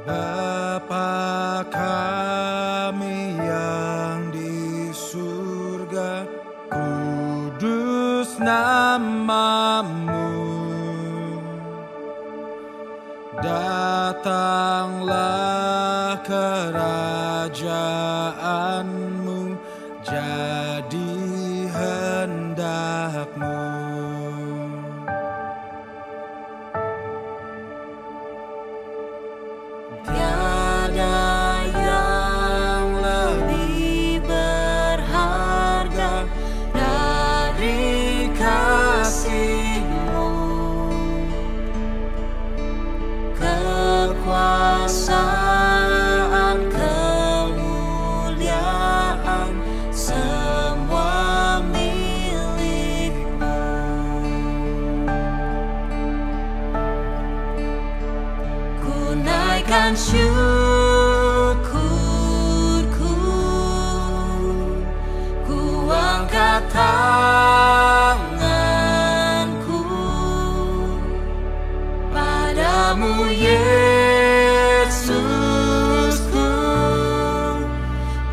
Bapa kami yang di surga, kudus namamu, datanglah kerajaanmu, jadi hendakmu. Tiada yang lebih berharga dari kasih-Mu, kekuasaan, kemuliaan, semua milik-Mu. Ku naikkan syukurku, ku angkat tanganku padamu, Yesusku.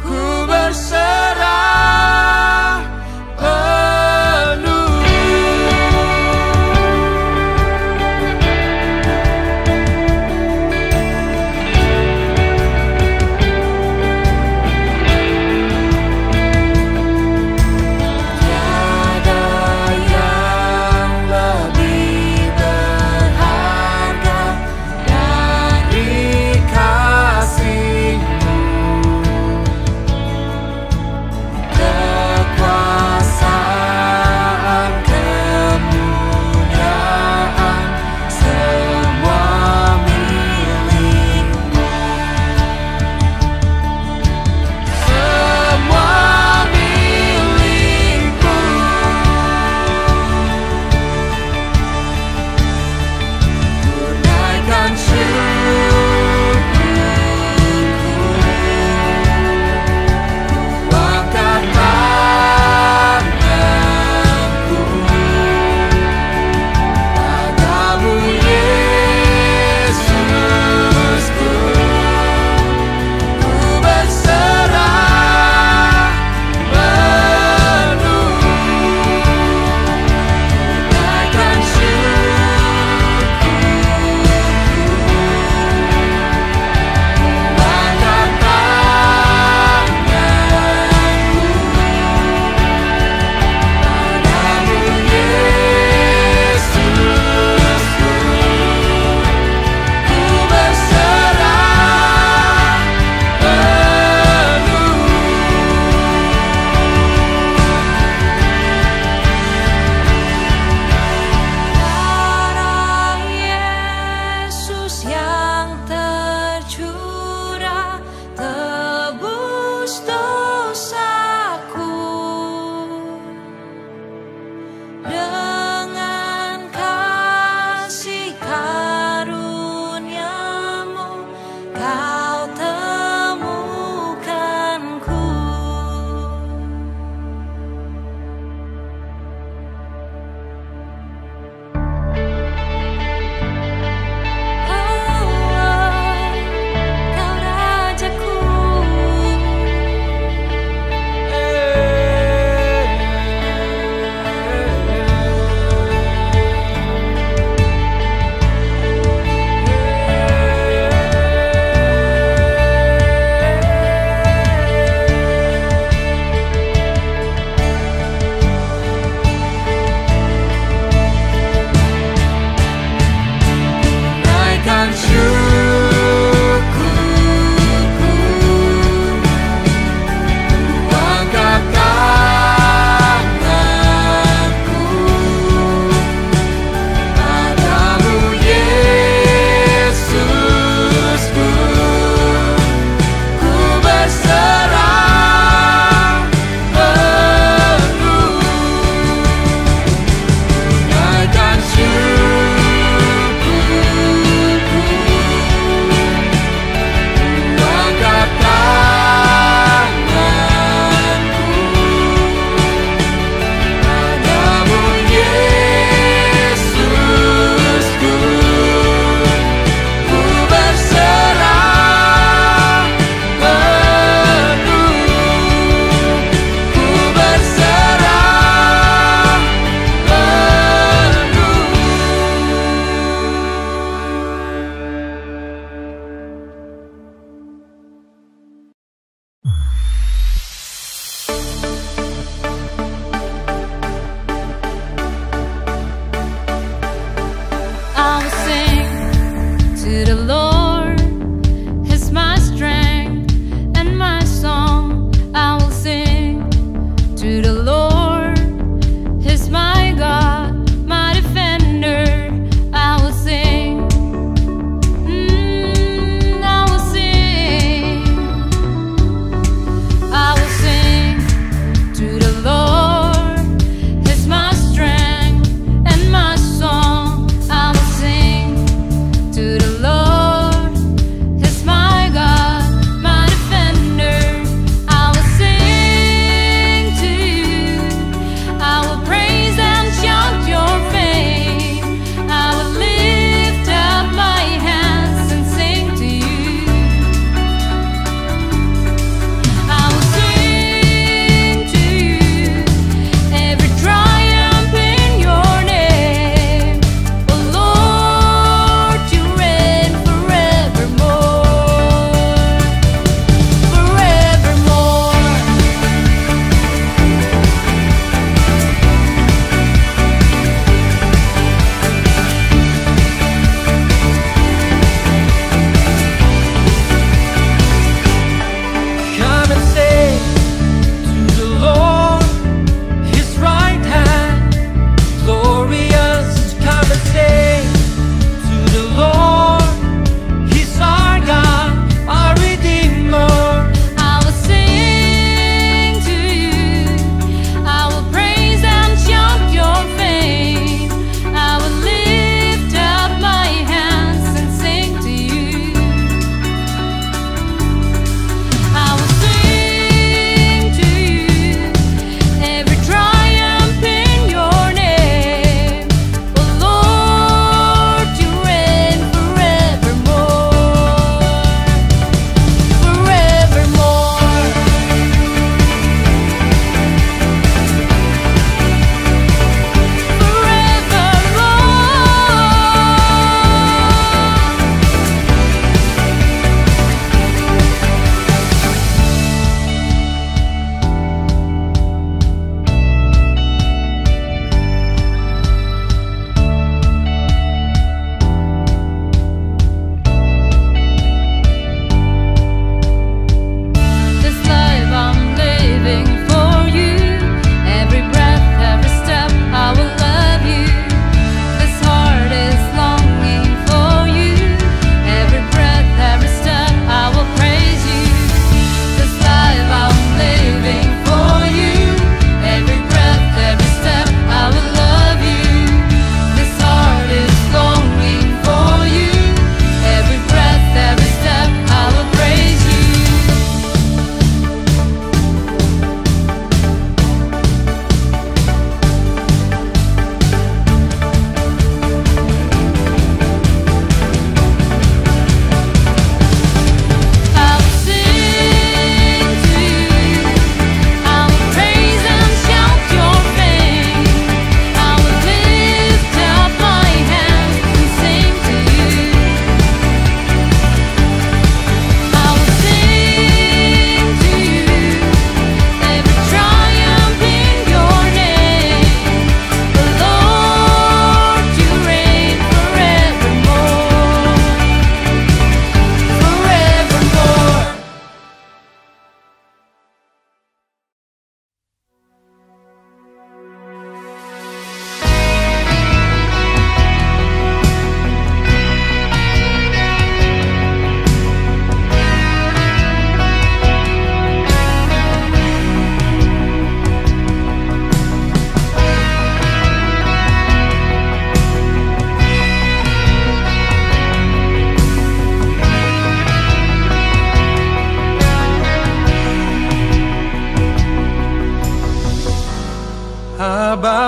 Ku berserah penuh. Tiada yang lebih berharga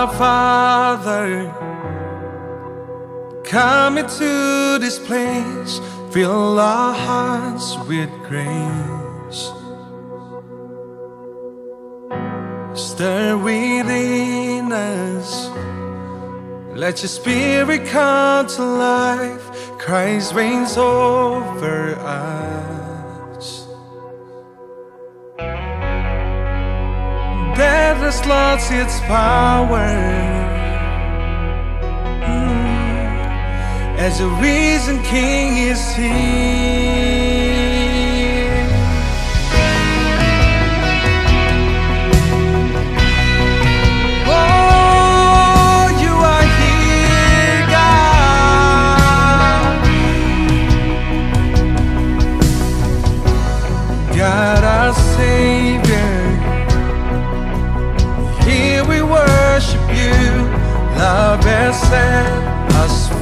Our Father, come into this place, fill our hearts with grace. Stir within us, let your spirit come to life. Christ reigns over us. Death has lost its power, as the risen King is here. Oh, you are here, God. God our Savior, here we worship you. Love has set us free.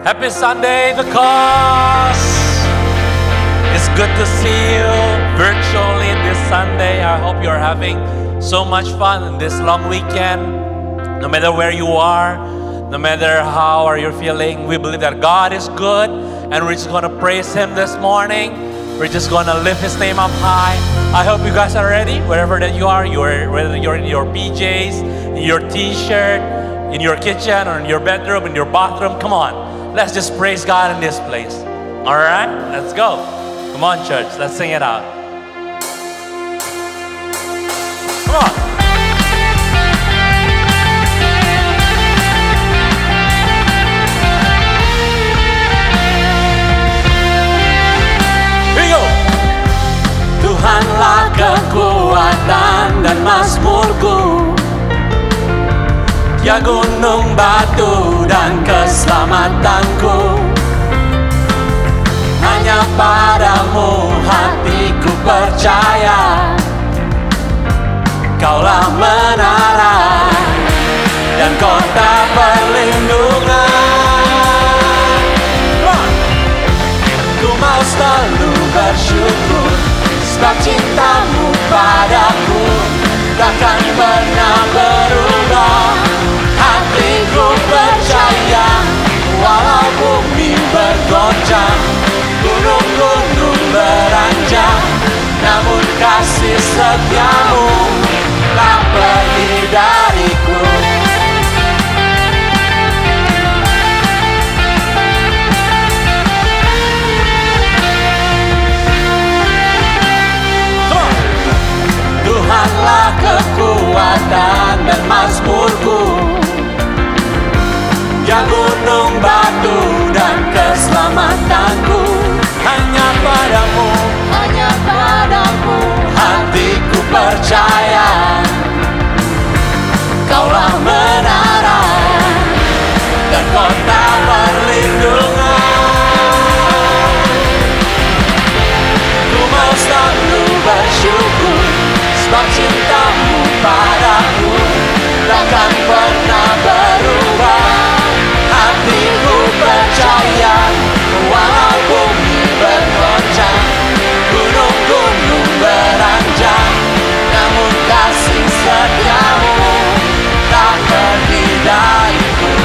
Happy Sunday, the cause. It's good to see you virtually this Sunday. I hope you're having so much fun in this long weekend. No matter where you are, no matter how are you feeling, we believe that God is good, and we're just going to praise Him this morning. We're just going to lift His name up high. I hope you guys are ready, wherever that you are, whether you're in your PJs, in your t-shirt, in your kitchen, or in your bedroom, in your bathroom. Come on. Let's just praise God in this place. All right, let's go. Come on, church. Let's sing it out. Come on. Here we go. Tuhanlah kekuatan dan mazmurku, ya gunung batu dan keselamatanku. Hanya padamu hatiku percaya, Kaulah menara dan kota perlindungan. Ku mau selalu bersyukur, sebab cintamu padaku takkan pernah berubah. Hatiku percaya, walau bumi bergoncang, gunung-gunung beranjak, namun kasih setiamu tak pergi dariku. Tuhanlah kekuatan dan mazmurku, ya gunung batu dan keselamatanku. Hanya padamu hatiku percaya, Kaulah menara dan kota perlindungan. Ku mau selalu bersyukur, sebab cintamu padaku takkan pernah berubah. Hatiku percaya, walau bumi bergoncang, gunung-gunung beranjak, namun kasih setiamu tak pergi dariku.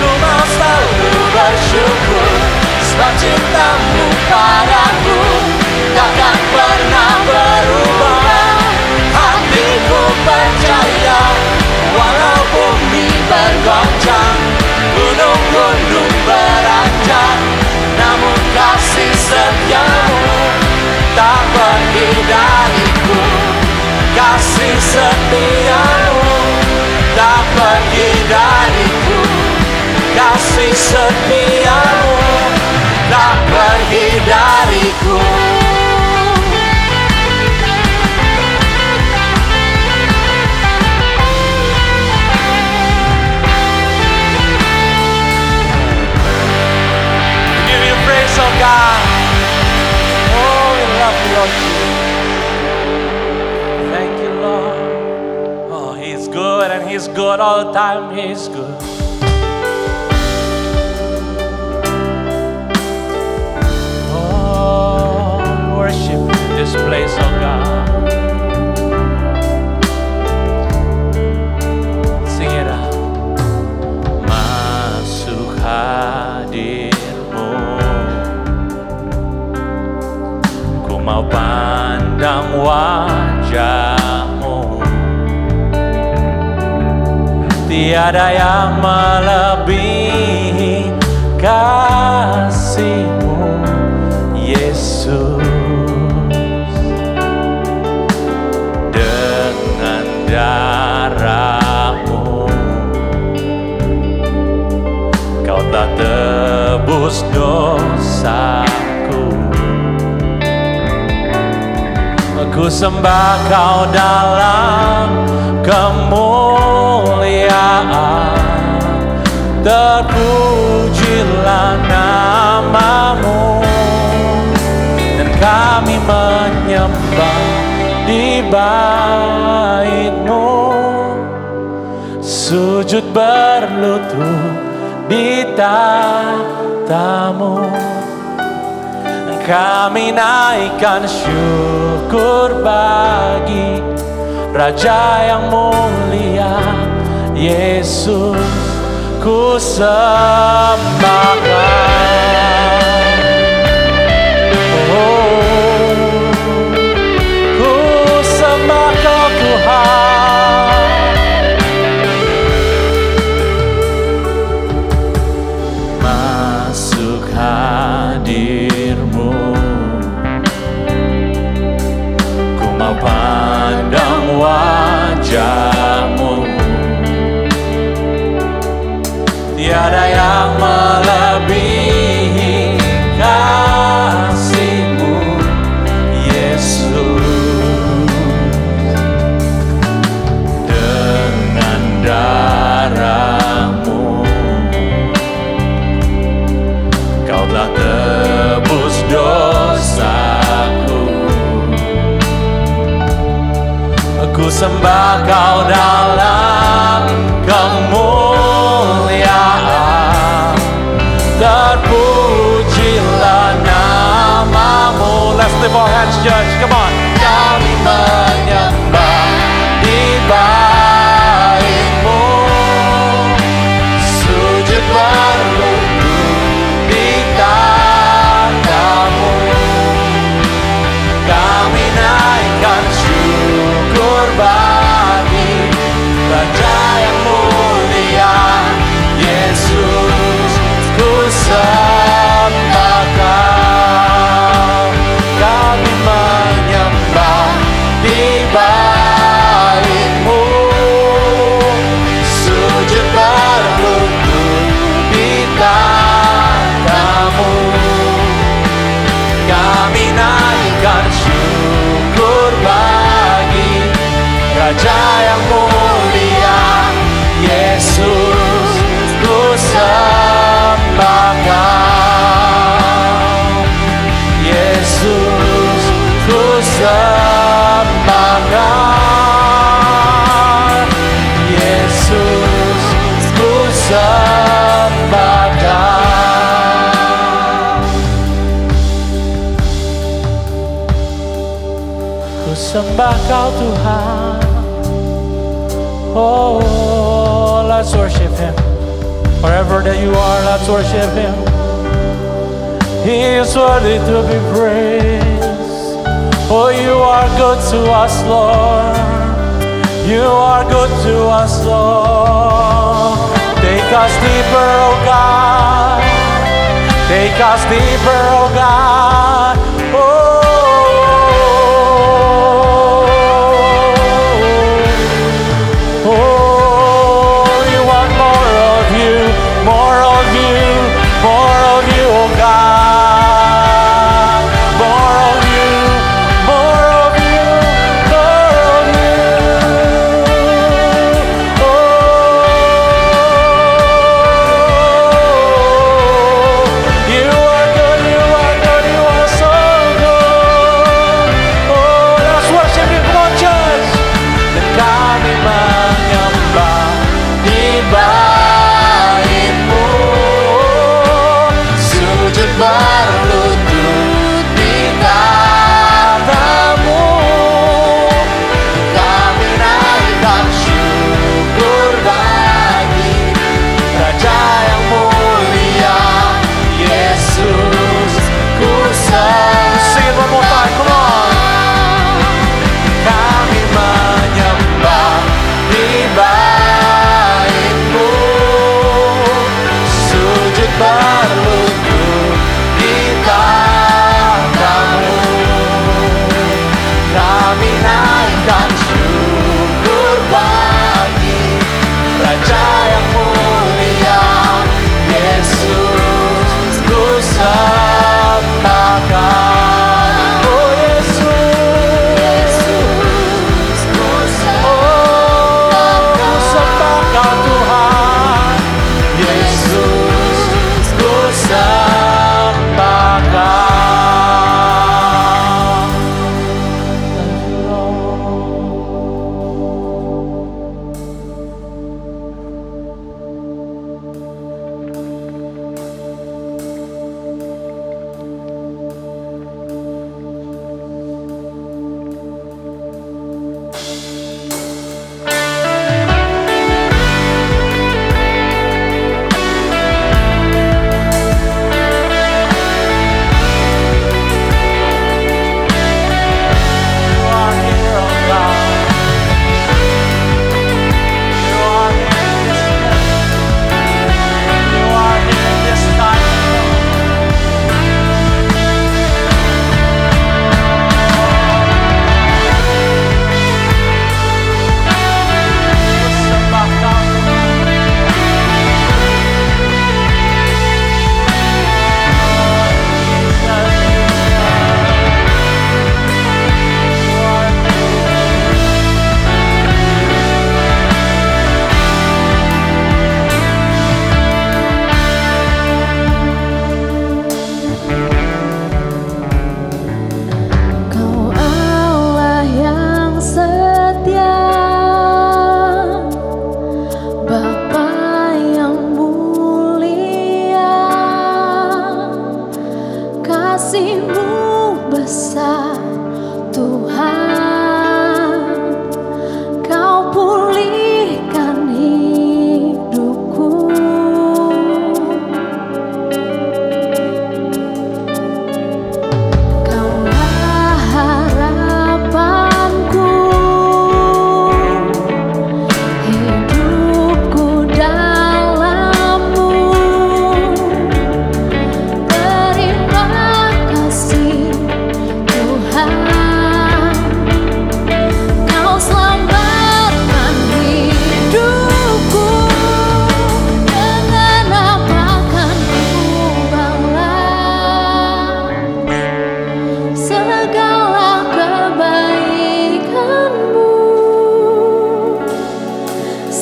Ku mau selalu bersyukur, sebab cintamu padaku takkan pernah berubah. Hatiku percaya, walau bumi bergoncang, gunung-gunung beranjak, namun kasih setiamu tak pergi dariku. Kasih setiamu tak pergi dariku. Kasih setiamu tak pergi dariku. Give you praise, oh God. Oh, we love you, Lord Jesus. Thank you, Lord. Oh, He's good, and He's good all the time. He's good. Worship this place, oh God. Sing it out. Masuk hadirmu, ku mau pandang wajahmu. Tiada yang melebihi kasihmu, Yesus. Dengan darahmu Kau telah tebus dosaku. Aku sembah Kau dalam kemuliaan, terpujilah namamu, dan kami menyembah di bait-Mu. sujud berlutut di tatamu. Kami naikkan syukur bagi Raja yang mulia, Yesus ku sembahkan. Oh, ku sembah Kau Tuhan. Masuk hadir-Mu, ku mau pandang wajah-Mu. Tiada yang melebihi kasih-Mu, Yesus. Dengan darah-Mu Kau telah tebus dosaku. Aku sembah Kau dalam kemuliaan, terpujilah nama-Mu. Let's lift our hands, church. Come on. Kami menyembah di bait-Mu, sujud berlutut di tatamu. Kami naikkan syukur bagi Raja yang mulia, Yesus ku sembahkan. Kami menyembah di bait-Mu, sujud berlutut di tatamu. Kami naikkan syukur bagi Raja yang mulia, Yesus ku sembahkan. Yesus ku sembahkan. Yesus ku sembahkan. Ku sembah Kau Tuhan. Oh, let's worship Him. Wherever that you are, let's worship Him. He is worthy to be praised. Oh, you are good to us, Lord. You are good to us, Lord. Take us deeper, oh God. Take us deeper, oh God. Sing it one more time, come on. Kami menyembah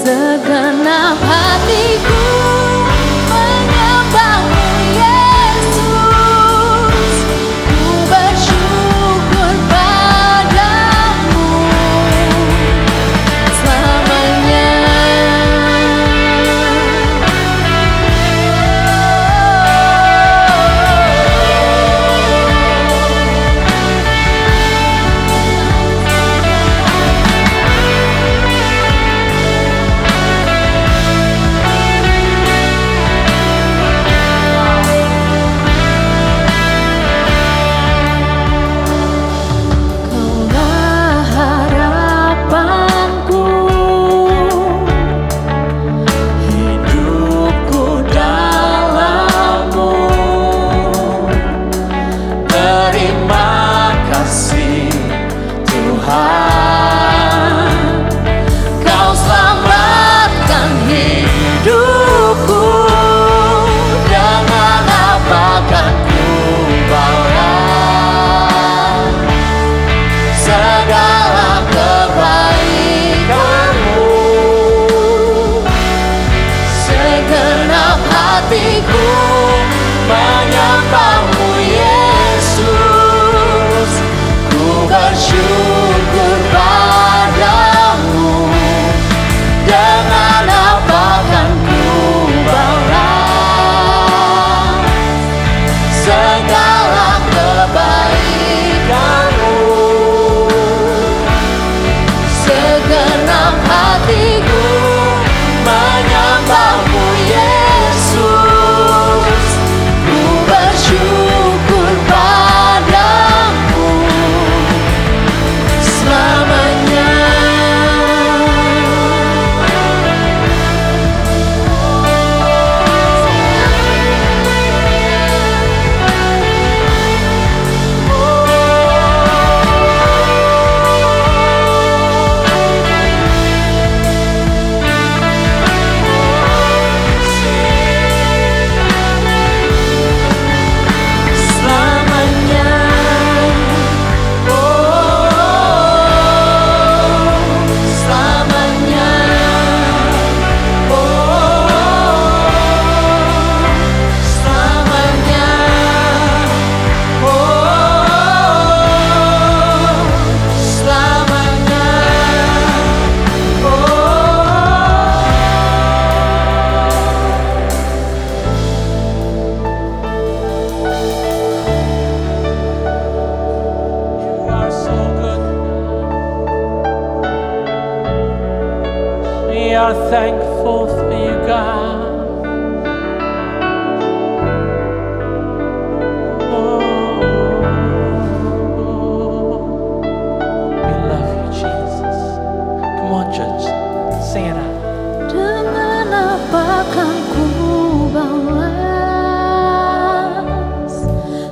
Segenap hatiku menyembahmu Yesus, ku bersyukur padamu selamanya. Thankful for you, God. We love you, Jesus. Come on, church, sing it out. Dengan apa kan ku balas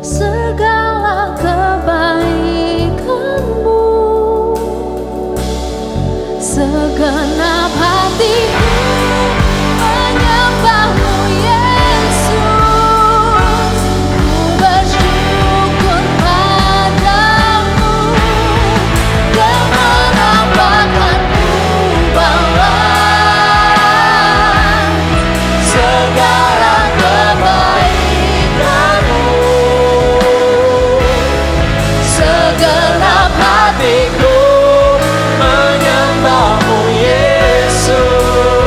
segala kebaikanmu? Segenap hatiku menyembahmu Yesus, ku bersyukur padamu. Kemanapun kan ku balas segala kebaikanmu. Segenap hatiku menyembahmu Yesus.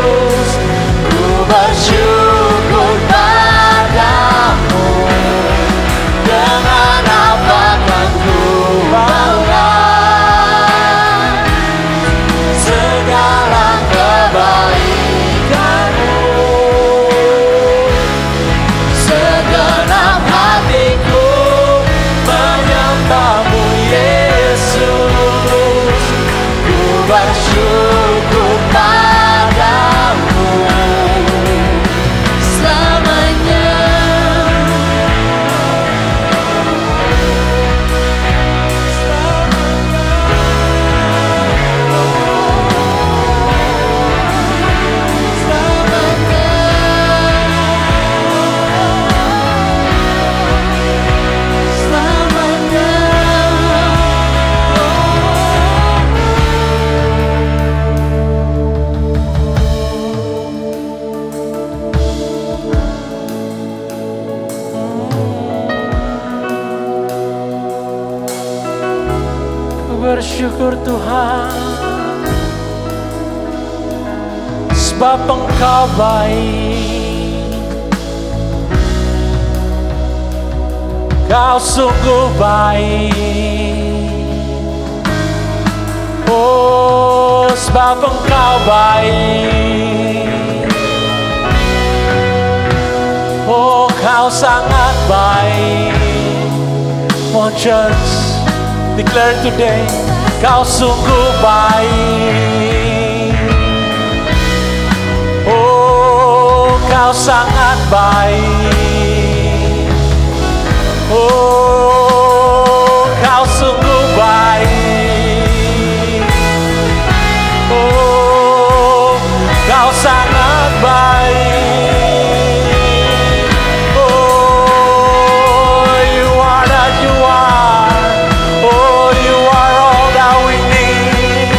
bersyukur Tuhan, sebab Engkau baik, Kau sungguh baik. Oh, sebab Engkau baik, oh Kau sangat baik. Oh church, declare today, Kau sungguh baik. Oh, Kau sangat baik. Oh, Kau sungguh baik. Oh, Kau sangat baik. Oh, You are that You are. Oh, You are all that we need.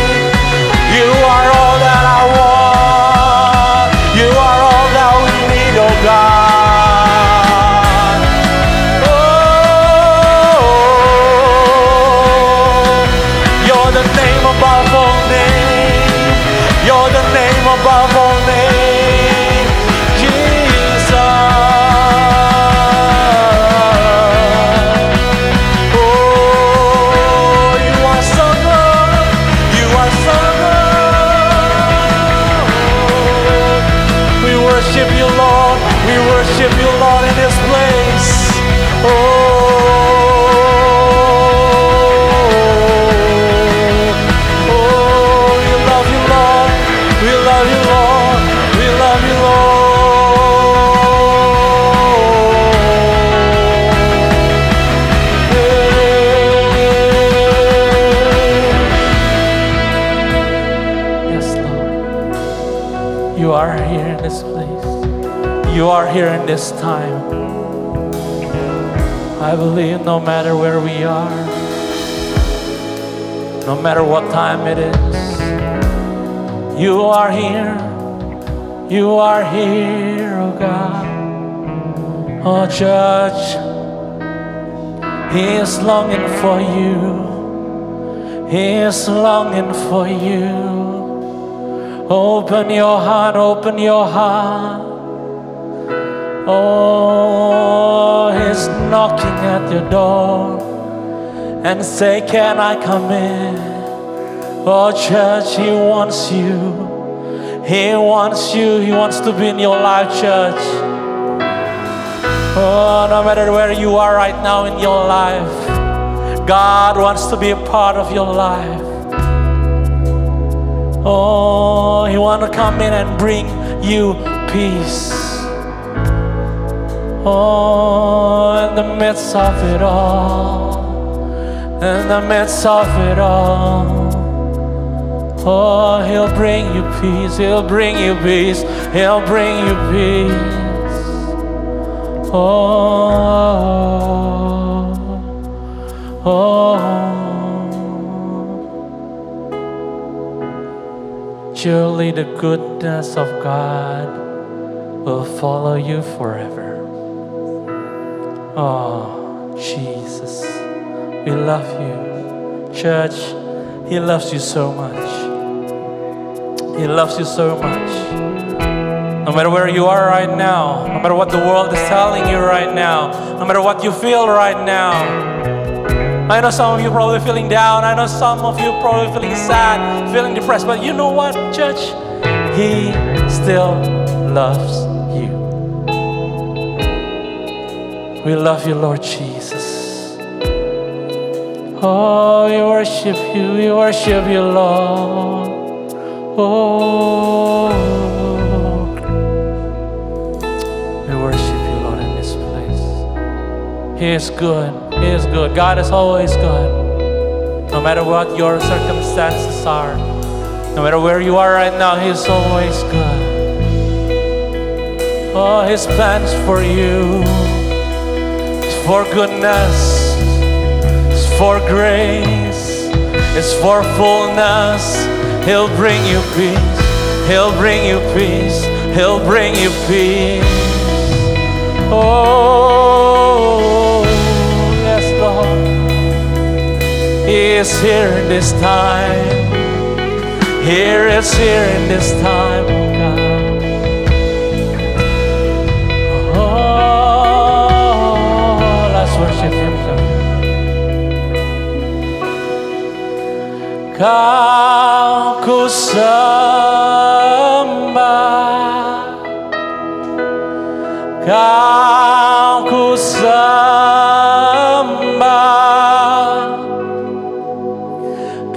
You are all that I want. You are all that we need, oh God. Oh, You're the name above all names. You're the name above all names, Jesus. Oh, You are so good. You are so good. We worship You, Lord. We worship You, Lord, in this place. Oh, we love You, Lord. We love You, Lord. We love You, Lord. Yes, Lord. You are here in this place. You are here in this time. I believe no matter where we are, no matter what time it is, You are here. You are here, oh God. Oh church, He is longing for You. He is longing for You. Open your heart, open your heart. Oh, He's knocking at your door and say, can I come in? Oh church, He wants you. He wants you. He wants to be in your life, church. Oh, no matter where you are right now in your life, God wants to be a part of your life. Oh, He wants to come in and bring you peace. Oh, in the midst of it all, in the midst of it all, oh, He'll bring you peace, He'll bring you peace, He'll bring you peace. Oh, oh, surely the goodness of God will follow you forever. Oh, Jesus, we love You. Church, He loves you so much. He loves you so much. No matter where you are right now, no matter what the world is telling you right now, no matter what you feel right now. I know some of you probably feeling down. I know some of you probably feeling sad, feeling depressed. But you know what, church? He still loves you. We love You, Lord Jesus. Oh, we worship You, we worship You, Lord. Oh, we worship You, Lord, in this place. He is good, He is good. God is always good. No matter what your circumstances are, no matter where you are right now, He is always good. Oh, His plans for you, for goodness, it's for grace, it's for fullness. He'll bring you peace, He'll bring you peace, He'll bring you peace. Oh, yes, Lord. He is here in this time. Here is here in this time, oh God. Oh, let's worship Him. Kau ku sembah, Kau ku sembah,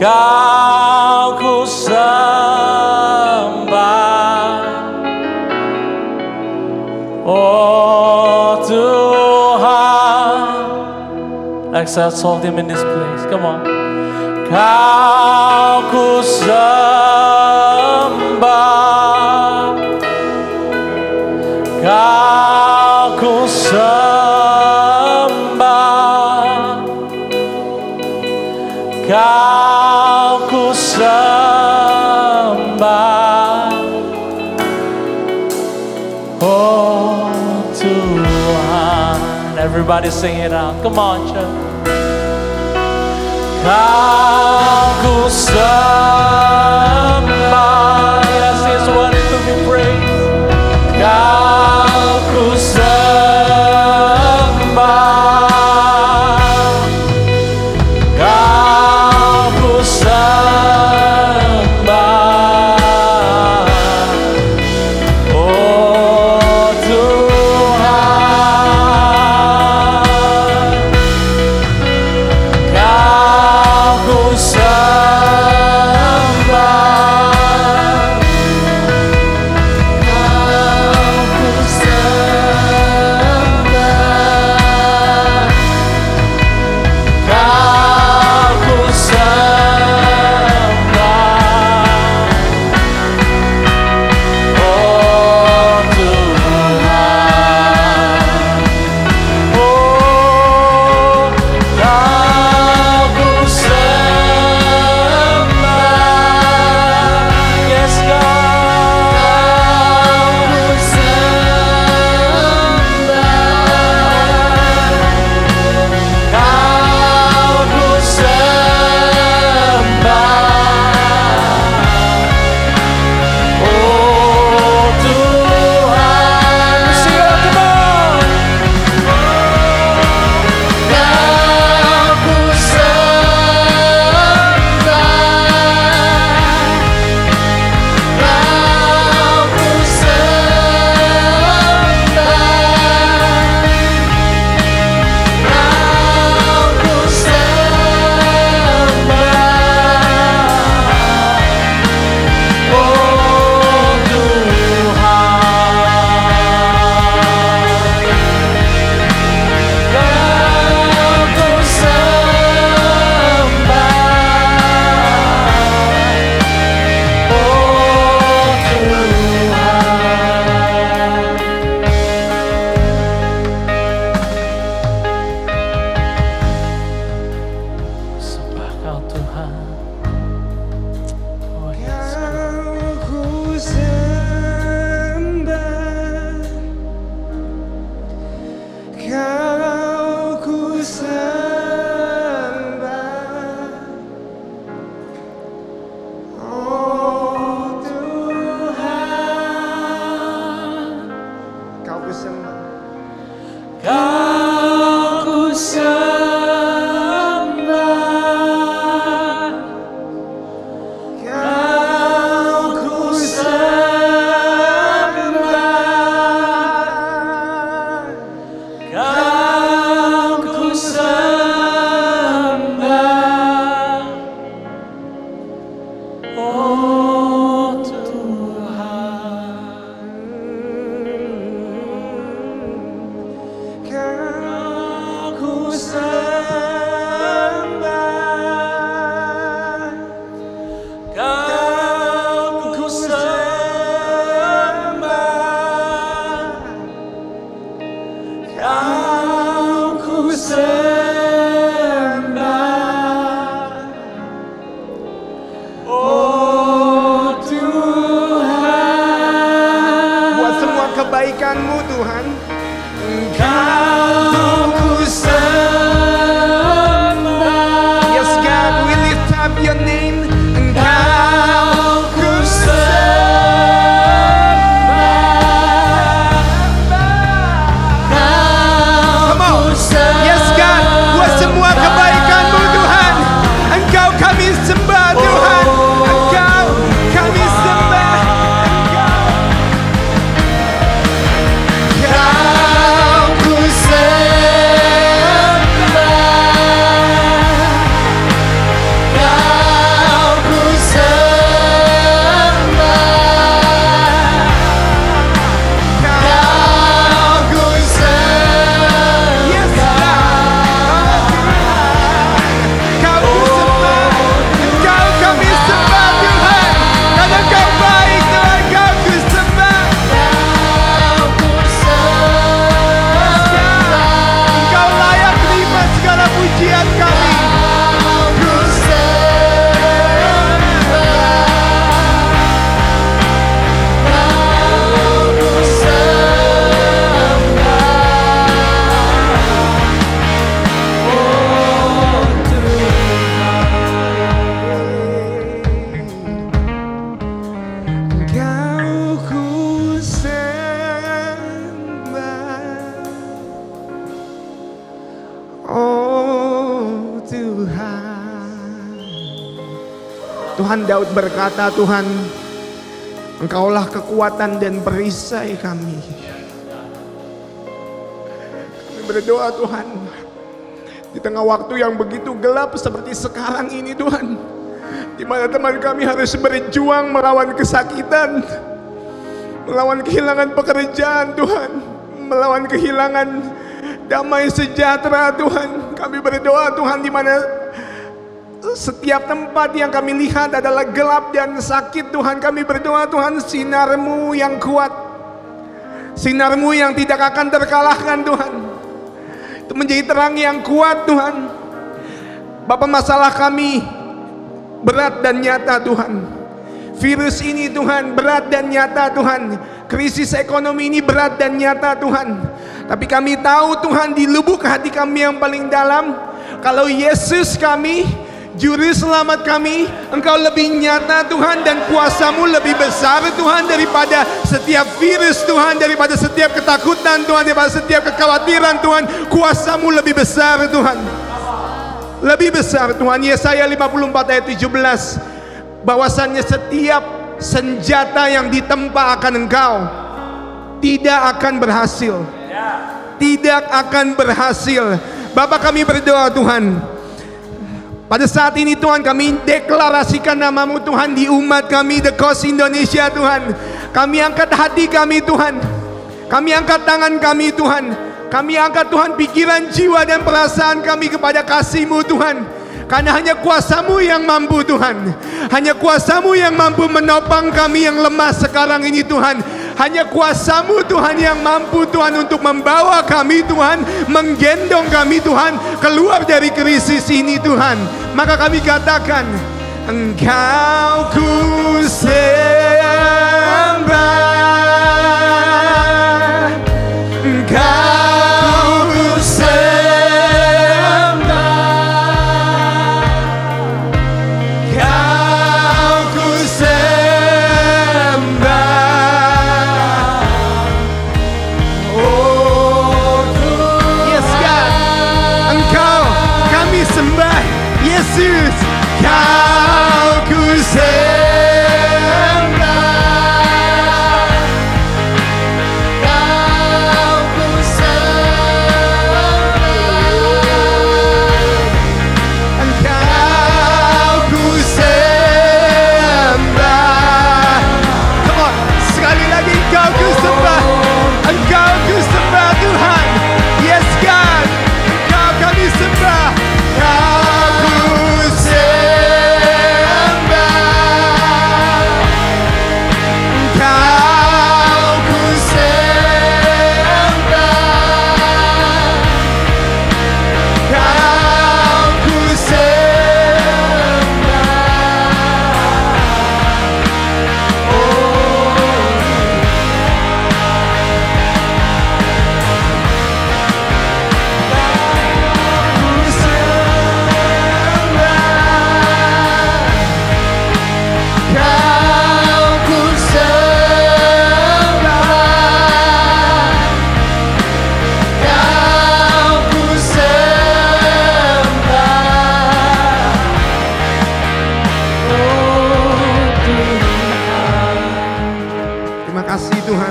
Kau ku sembah, oh Tuhan. Let's exalt Him in this place. Come on. Kau ku sembah, Kau ku sembah, Kau ku sembah, oh Tuhan. Everybody sing it out. Come on, church. Kau ku sembah, yes, He's worthy to be praised. Kau ku sembah, Kau ku sembah, oh Tuhan. Kau ku sembah, Engkau ku sembah, oh Tuhan. Tuhan, Daud berkata, Tuhan, Engkaulah kekuatan dan perisai kami. Kami berdoa Tuhan, di tengah waktu yang begitu gelap seperti sekarang ini Tuhan, di mana teman kami harus berjuang melawan kesakitan, melawan kehilangan pekerjaan Tuhan, melawan kehilangan damai sejahtera Tuhan. Kami berdoa Tuhan, di mana setiap tempat yang kami lihat adalah gelap dan sakit Tuhan, kami berdoa Tuhan, sinar-Mu yang kuat, sinar-Mu yang tidak akan terkalahkan Tuhan, itu menjadi terang yang kuat Tuhan. Bapa, masalah kami berat dan nyata Tuhan. Virus ini Tuhan berat dan nyata Tuhan. Krisis ekonomi ini berat dan nyata Tuhan. Tapi kami tahu Tuhan, di lubuk hati kami yang paling dalam, kalau Yesus kami, Juru Selamat kami, Engkau lebih nyata Tuhan, dan kuasa-Mu lebih besar Tuhan daripada setiap virus Tuhan, daripada setiap ketakutan Tuhan, daripada setiap kekhawatiran Tuhan. Kuasa-Mu lebih besar Tuhan, lebih besar Tuhan. Yesaya 54 ayat 17, bahwasannya setiap senjata yang ditempa akan Engkau tidak akan berhasil, tidak akan berhasil. Bapa, kami berdoa Tuhan, pada saat ini Tuhan, kami deklarasikan nama-Mu Tuhan di umat kami The Coast Indonesia Tuhan. Kami angkat hati kami Tuhan, kami angkat tangan kami Tuhan, kami angkat Tuhan pikiran, jiwa dan perasaan kami kepada kasih-Mu Tuhan. Karena hanya kuasa-Mu yang mampu Tuhan, hanya kuasa-Mu yang mampu menopang kami yang lemah sekarang ini Tuhan. Hanya kuasa-Mu Tuhan yang mampu Tuhan untuk membawa kami Tuhan, menggendong kami Tuhan keluar dari krisis ini Tuhan. Maka kami katakan, Engkau ku sembah, Engkau ku sembah, Engkau ku sembah. Sembah Yesus, Kau ku sembah, Kau ku sembah, Engkau ku sembah. Come on, sekali lagi, Engkau ku sembah, Engkau ku sembah Tuhan. Yes God, Engkau kami sembah.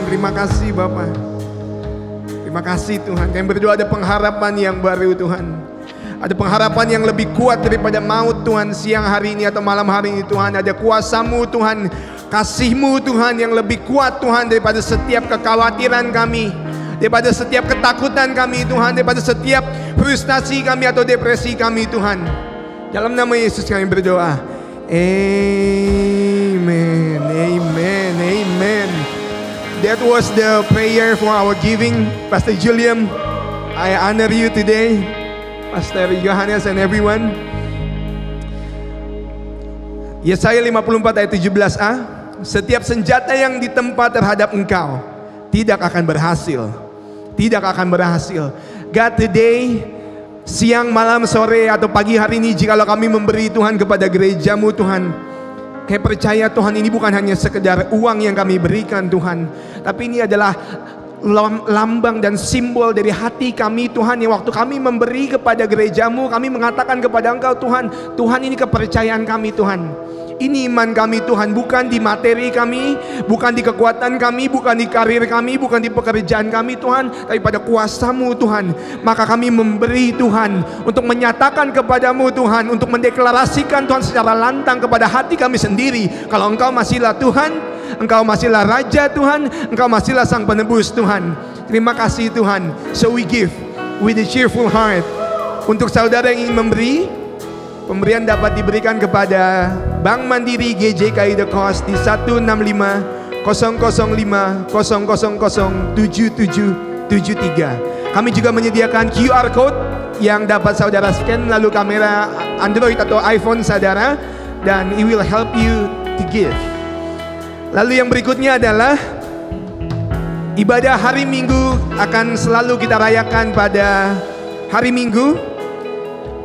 Terima kasih Bapak, terima kasih Tuhan. Kami berdoa ada pengharapan yang baru Tuhan, ada pengharapan yang lebih kuat daripada maut Tuhan. Siang hari ini atau malam hari ini Tuhan, ada kuasa-Mu Tuhan, kasih-Mu Tuhan yang lebih kuat Tuhan daripada setiap kekhawatiran kami, daripada setiap ketakutan kami Tuhan, daripada setiap frustasi kami atau depresi kami Tuhan. Dalam nama Yesus kami berdoa, amen, amen, amen. That was the prayer for our giving. Pastor Julian, I honor you today. Pastor Yohanes and everyone. Yesaya 54 ayat 17a, setiap senjata yang ditempa terhadap engkau tidak akan berhasil, tidak akan berhasil. God, today, siang, malam, sore, atau pagi hari ini, jikalau kami memberi Tuhan kepada gereja-Mu Tuhan, Kami percaya Tuhan, ini bukan hanya sekedar uang yang kami berikan Tuhan, tapi ini adalah lambang dan simbol dari hati kami Tuhan, yang waktu kami memberi kepada gerejamu, kami mengatakan kepada Engkau Tuhan, Tuhan ini kepercayaan kami Tuhan, ini iman kami Tuhan, bukan di materi kami, bukan di kekuatan kami, bukan di karir kami, bukan di pekerjaan kami Tuhan, tapi pada kuasa-Mu Tuhan. Maka kami memberi Tuhan, untuk menyatakan kepadamu Tuhan, untuk mendeklarasikan Tuhan secara lantang kepada hati kami sendiri, kalau Engkau masihlah Tuhan, Engkau masihlah Raja Tuhan, Engkau masihlah Sang Penebus Tuhan. Terima kasih Tuhan. So we give with a cheerful heart. Untuk saudara yang ingin memberi, pemberian dapat diberikan kepada Bank Mandiri GJKI The Cost di 165 005 000 7773. Kami juga menyediakan QR Code yang dapat saudara scan lalu kamera Android atau iPhone saudara, dan it will help you to give. Lalu yang berikutnya adalah ibadah hari Minggu akan selalu kita rayakan pada hari Minggu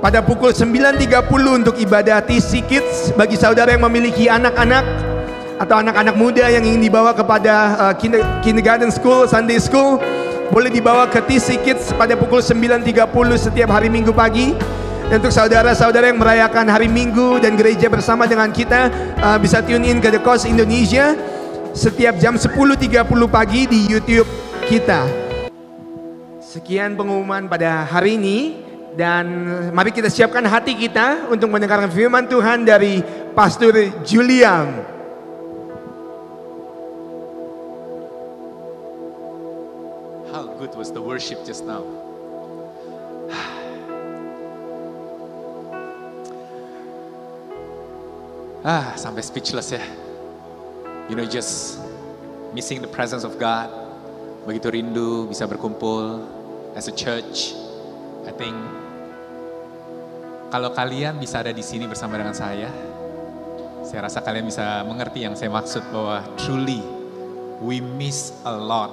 pada pukul 9.30 untuk ibadah TC Kids. Bagi saudara yang memiliki anak-anak atau anak-anak muda yang ingin dibawa kepada kindergarten school, Sunday school, boleh dibawa ke TC Kids pada pukul 9.30 setiap hari Minggu pagi. Dan untuk saudara-saudara yang merayakan hari Minggu dan gereja bersama dengan kita, bisa tune in ke The Cost Indonesia setiap jam 10.30 pagi di YouTube kita. Sekian pengumuman pada hari ini, dan mari kita siapkan hati kita untuk mendengarkan firman Tuhan dari Pastor Julian. How good was the worship just now? Sampai speechless ya. You know, just missing the presence of God. Begitu rindu bisa berkumpul as a church. I think kalau kalian bisa ada di sini bersama dengan saya rasa kalian bisa mengerti yang saya maksud, bahwa truly we miss a lot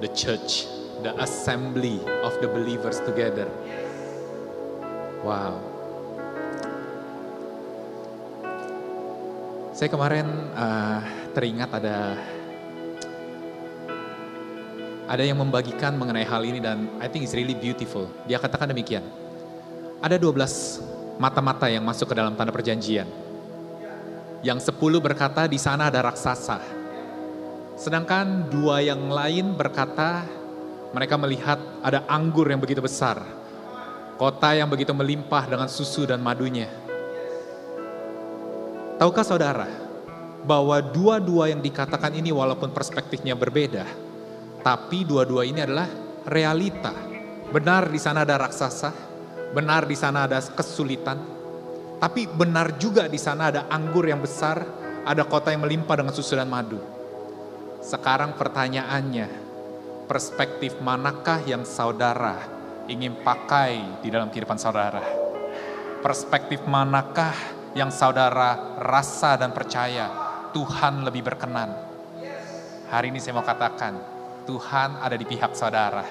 the church, the assembly of the believers together. Wow. Saya kemarin teringat ada yang membagikan mengenai hal ini, dan I think it's really beautiful. Dia katakan demikian. Ada 12 mata-mata yang masuk ke dalam tanah perjanjian. Yang 10 berkata di sana ada raksasa. Sedangkan 2 yang lain berkata mereka melihat ada anggur yang begitu besar. Kota yang begitu melimpah dengan susu dan madunya. Tahukah saudara bahwa dua-dua yang dikatakan ini walaupun perspektifnya berbeda, tapi dua-dua ini adalah realita. Benar di sana ada raksasa, benar di sana ada kesulitan, tapi benar juga di sana ada anggur yang besar, ada kota yang melimpah dengan susu dan madu. Sekarang pertanyaannya, perspektif manakah yang saudara ingin pakai di dalam kehidupan saudara? Perspektif manakah yang saudara rasa dan percaya Tuhan lebih berkenan? Hari ini saya mau katakan, Tuhan ada di pihak saudara.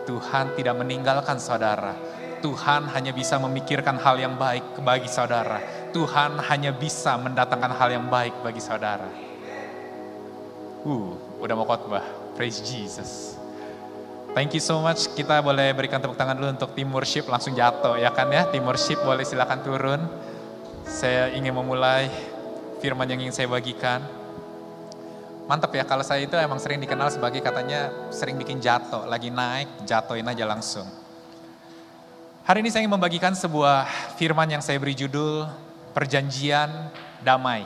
Tuhan tidak meninggalkan saudara. Tuhan hanya bisa memikirkan hal yang baik bagi saudara. Tuhan hanya bisa mendatangkan hal yang baik bagi saudara. Udah mau khotbah. Praise Jesus. Thank you so much. Kita boleh berikan tepuk tangan dulu untuk tim worship, langsung jatuh ya kan ya. Tim worship boleh silakan turun. Saya ingin memulai firman yang ingin saya bagikan. Mantap ya, kalau saya itu emang sering dikenal sebagai katanya sering bikin jatuh, lagi naik jatuhin aja langsung. Hari ini saya ingin membagikan sebuah firman yang saya beri judul Perjanjian Damai.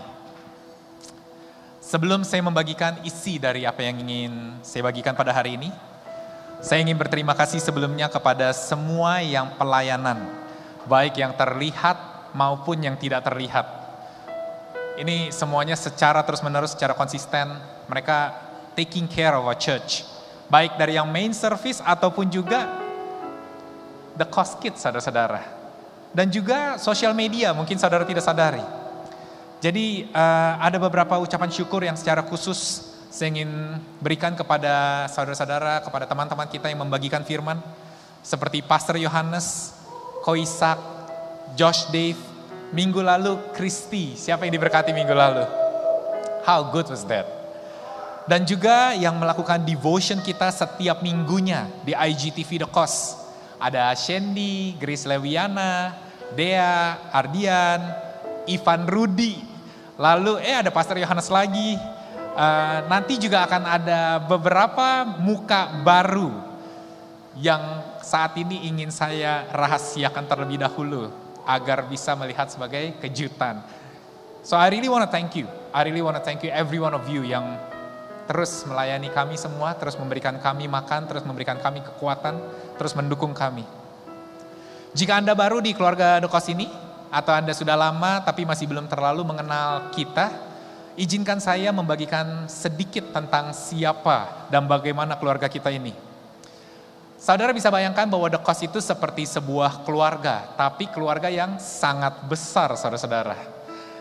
Sebelum saya membagikan isi dari apa yang ingin saya bagikan pada hari ini, saya ingin berterima kasih sebelumnya kepada semua yang pelayanan, baik yang terlihat maupun yang tidak terlihat. Ini semuanya secara terus-menerus, secara konsisten, mereka taking care of our church. Baik dari yang main service ataupun juga the cost kids, saudara-saudara. Dan juga social media, mungkin saudara tidak sadari. Jadi ada beberapa ucapan syukur yang secara khusus saya ingin berikan kepada saudara-saudara, kepada teman-teman kita yang membagikan firman. Seperti Pastor Yohanes, Ko Ishak, Josh Dave, Minggu lalu Kristi, siapa yang diberkati minggu lalu? How good was that? Dan juga yang melakukan devotion kita setiap minggunya di IGTV The Cause. Ada Shandy, Grace Lewiana, Dea, Ardian, Ivan Rudi. Lalu ada Pastor Yohanes lagi. Nanti juga akan ada beberapa muka baru yang saat ini ingin saya rahasiakan terlebih dahulu agar bisa melihat sebagai kejutan. So I really want to thank you. I really want to thank you every one of you yang terus melayani kami semua, terus memberikan kami makan, terus memberikan kami kekuatan, terus mendukung kami. Jika Anda baru di keluarga The Cause ini, atau Anda sudah lama tapi masih belum terlalu mengenal kita, izinkan saya membagikan sedikit tentang siapa dan bagaimana keluarga kita ini. Saudara bisa bayangkan bahwa The Cause itu seperti sebuah keluarga, tapi keluarga yang sangat besar, saudara-saudara.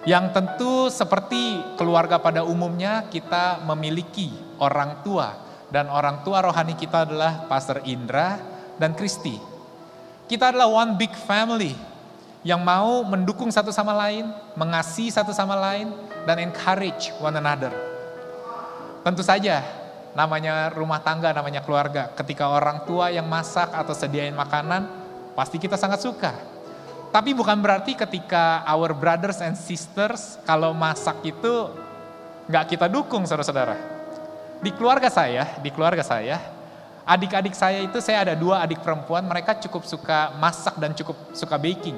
Yang tentu seperti keluarga pada umumnya kita memiliki orang tua. Dan orang tua rohani kita adalah Pastor Indra dan Kristi. Kita adalah one big family yang mau mendukung satu sama lain, mengasihi satu sama lain, dan encourage one another. Tentu saja namanya rumah tangga, namanya keluarga. Ketika orang tua yang masak atau sediain makanan, pasti kita sangat suka. Tapi bukan berarti ketika our brothers and sisters kalau masak itu nggak kita dukung, saudara-saudara. Di keluarga saya, adik-adik saya itu, saya ada 2 adik perempuan, mereka cukup suka masak dan cukup suka baking.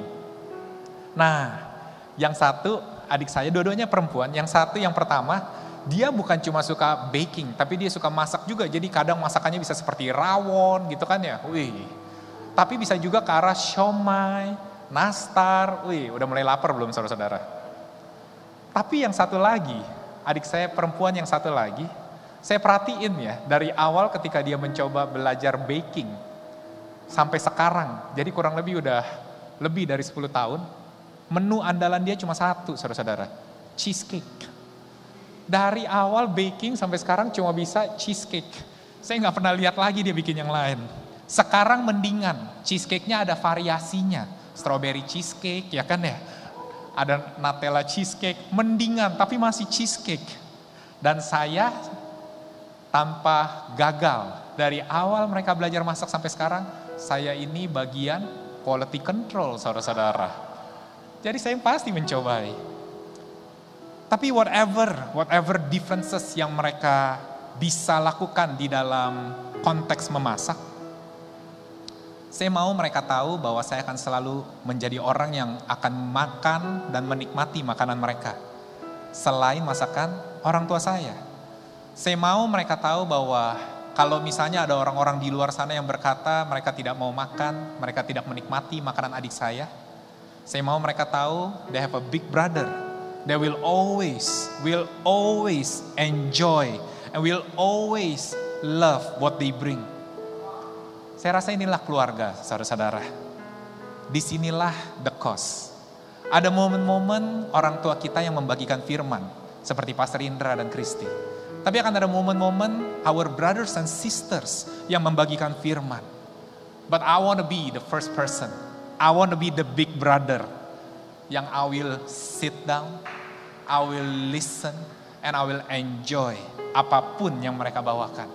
Nah, yang satu adik saya, dua-duanya perempuan, yang satu yang pertama, dia bukan cuma suka baking, tapi dia suka masak juga. Jadi kadang masakannya bisa seperti rawon gitu kan ya, tapi bisa juga ke arah siomay, nastar, udah mulai lapar belum saudara-saudara? Tapi yang satu lagi, adik saya perempuan yang satu lagi, saya perhatiin ya, dari awal ketika dia mencoba belajar baking, sampai sekarang, jadi kurang lebih udah lebih dari 10 tahun, menu andalan dia cuma satu, saudara-saudara, cheesecake. Dari awal baking sampai sekarang cuma bisa cheesecake. Saya nggak pernah lihat lagi dia bikin yang lain. Sekarang mendingan, cheesecake-nya ada variasinya. Strawberry cheesecake, ya kan ya. Ada Nutella cheesecake, mendingan tapi masih cheesecake. Dan saya tanpa gagal, dari awal mereka belajar masak sampai sekarang, saya ini bagian quality control, saudara-saudara. Jadi saya pasti mencobai. Tapi whatever differences yang mereka bisa lakukan di dalam konteks memasak, saya mau mereka tahu bahwa saya akan selalu menjadi orang yang akan makan dan menikmati makanan mereka. Selain masakan orang tua saya. Saya mau mereka tahu bahwa kalau misalnya ada orang-orang di luar sana yang berkata mereka tidak mau makan, mereka tidak menikmati makanan adik saya mau mereka tahu they have a big brother. They will always enjoy and will always love what they bring. Saya rasa inilah keluarga, saudara-saudara. Disinilah The Cause. Ada momen-momen orang tua kita yang membagikan firman, seperti Pastor Indra dan Kristi. Tapi akan ada momen-momen our brothers and sisters yang membagikan firman. But I want to be the first person. I want to be the big brother. Yang I will sit down, I will listen, and I will enjoy apapun yang mereka bawakan.